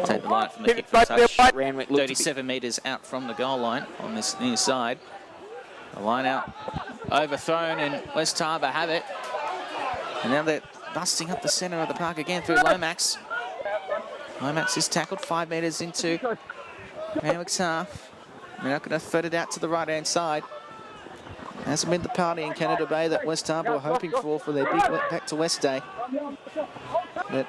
Take the line from the kick for touch. Randwick looked 37 metres out from the goal line on this near side. The line out overthrown, and West Harbour have it. And now they're busting up the centre of the park again through Lomax. Lomax is tackled 5 metres into Randwick's half. They're not going to thread it out to the right-hand side. Hasn't been the party in Canada Bay that West Harbour were hoping for their big back to West Day. But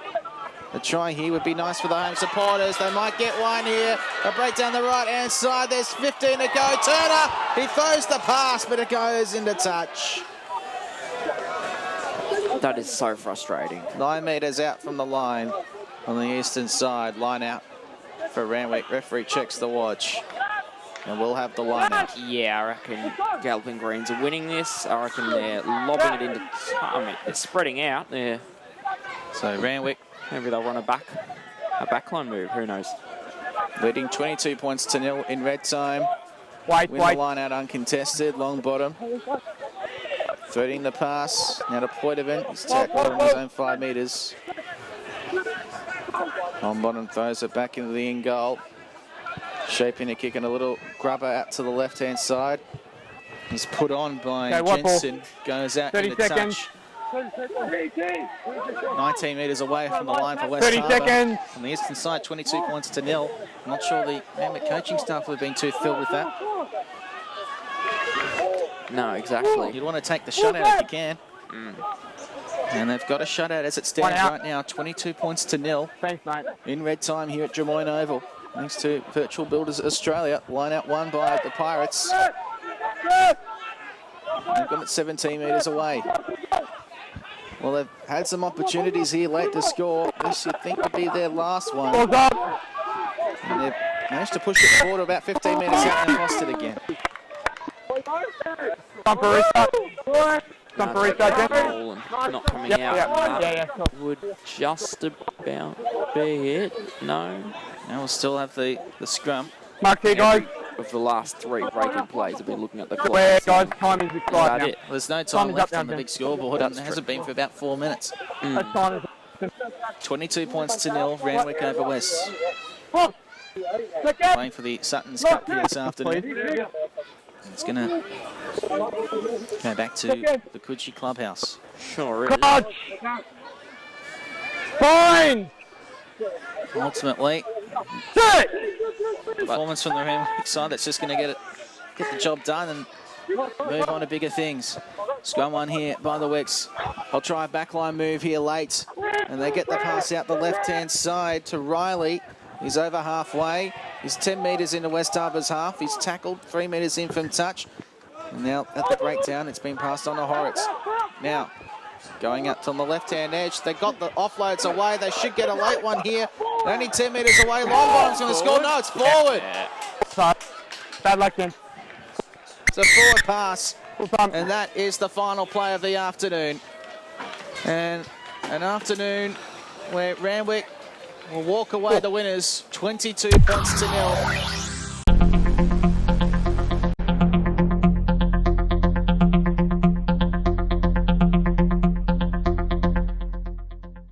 a try here would be nice for the home supporters. They might get one here. A break down the right-hand side. There's 15 to go. Turner, he throws the pass, but it goes into touch. That is so frustrating. 9 metres out from the line on the eastern side. Line out for Randwick. Referee checks the watch. And we'll have the line out. Yeah, I reckon Galloping Greens are winning this. I reckon they're lobbing it into... I mean, they're spreading out there. So Randwick... Maybe they'll run a backline move, who knows. Leading 22 points to 0 in red time. Win the line out uncontested, long bottom. Threading the pass, now to Poitevin. He's tackled on his own 5 metres. Long bottom throws it back into the in goal. Shaping a kick and a little grubber out to the left-hand side. He's put on by Jensen, goes out into touch. 19 metres away from the line for West Harbour. 30 seconds. On the eastern side, 22 points to 0. I'm not sure the Randwick coaching staff would have been too thrilled with that. No, exactly. You'd want to take the shutout if you can. And they've got a shutout as it stands right now, 22 points to 0. Thanks, mate. In red time here at Drummoyne Oval. Thanks to Virtual Builders Australia. Line out won by the Pirates. They've got it 17 metres away. Well, they've had some opportunities here late to score. This you'd think would be their last one. And they've managed to push it forward about 15 metres out and lost it again. Not coming out. Would just about be it. No. Now we'll still have the scrum. Mark here, guys. Of the last 3 breaking plays, I've been looking at the clock. Guys, time is expired now. Well, there's no time left on the big scoreboard, and it hasn't been for about 4 minutes. 22 points to 0, Randwick over West. Playing for the Suttons Cup here this afternoon. It's going to go back to the Coogee Clubhouse. Sure is. Fine! Ultimately, performance from the Randwick side that's just going to get the job done and move on to bigger things. Scrum one here by the Wicks. I'll try a backline move here late. And they get the pass out the left-hand side to Riley. He's over halfway. He's 10 metres into West Harbour's half. He's tackled 3 metres in from touch. And now at the breakdown, it's been passed on to Horrocks. Now, going up on the left-hand edge. They got the offloads away. They should get a late one here. They're only 10 metres away. Longbottom's going to score. No, it's forward. Bad luck, then. It's a forward pass. And that is the final play of the afternoon. And an afternoon where Randwick will walk away the winners, 22 points to 0.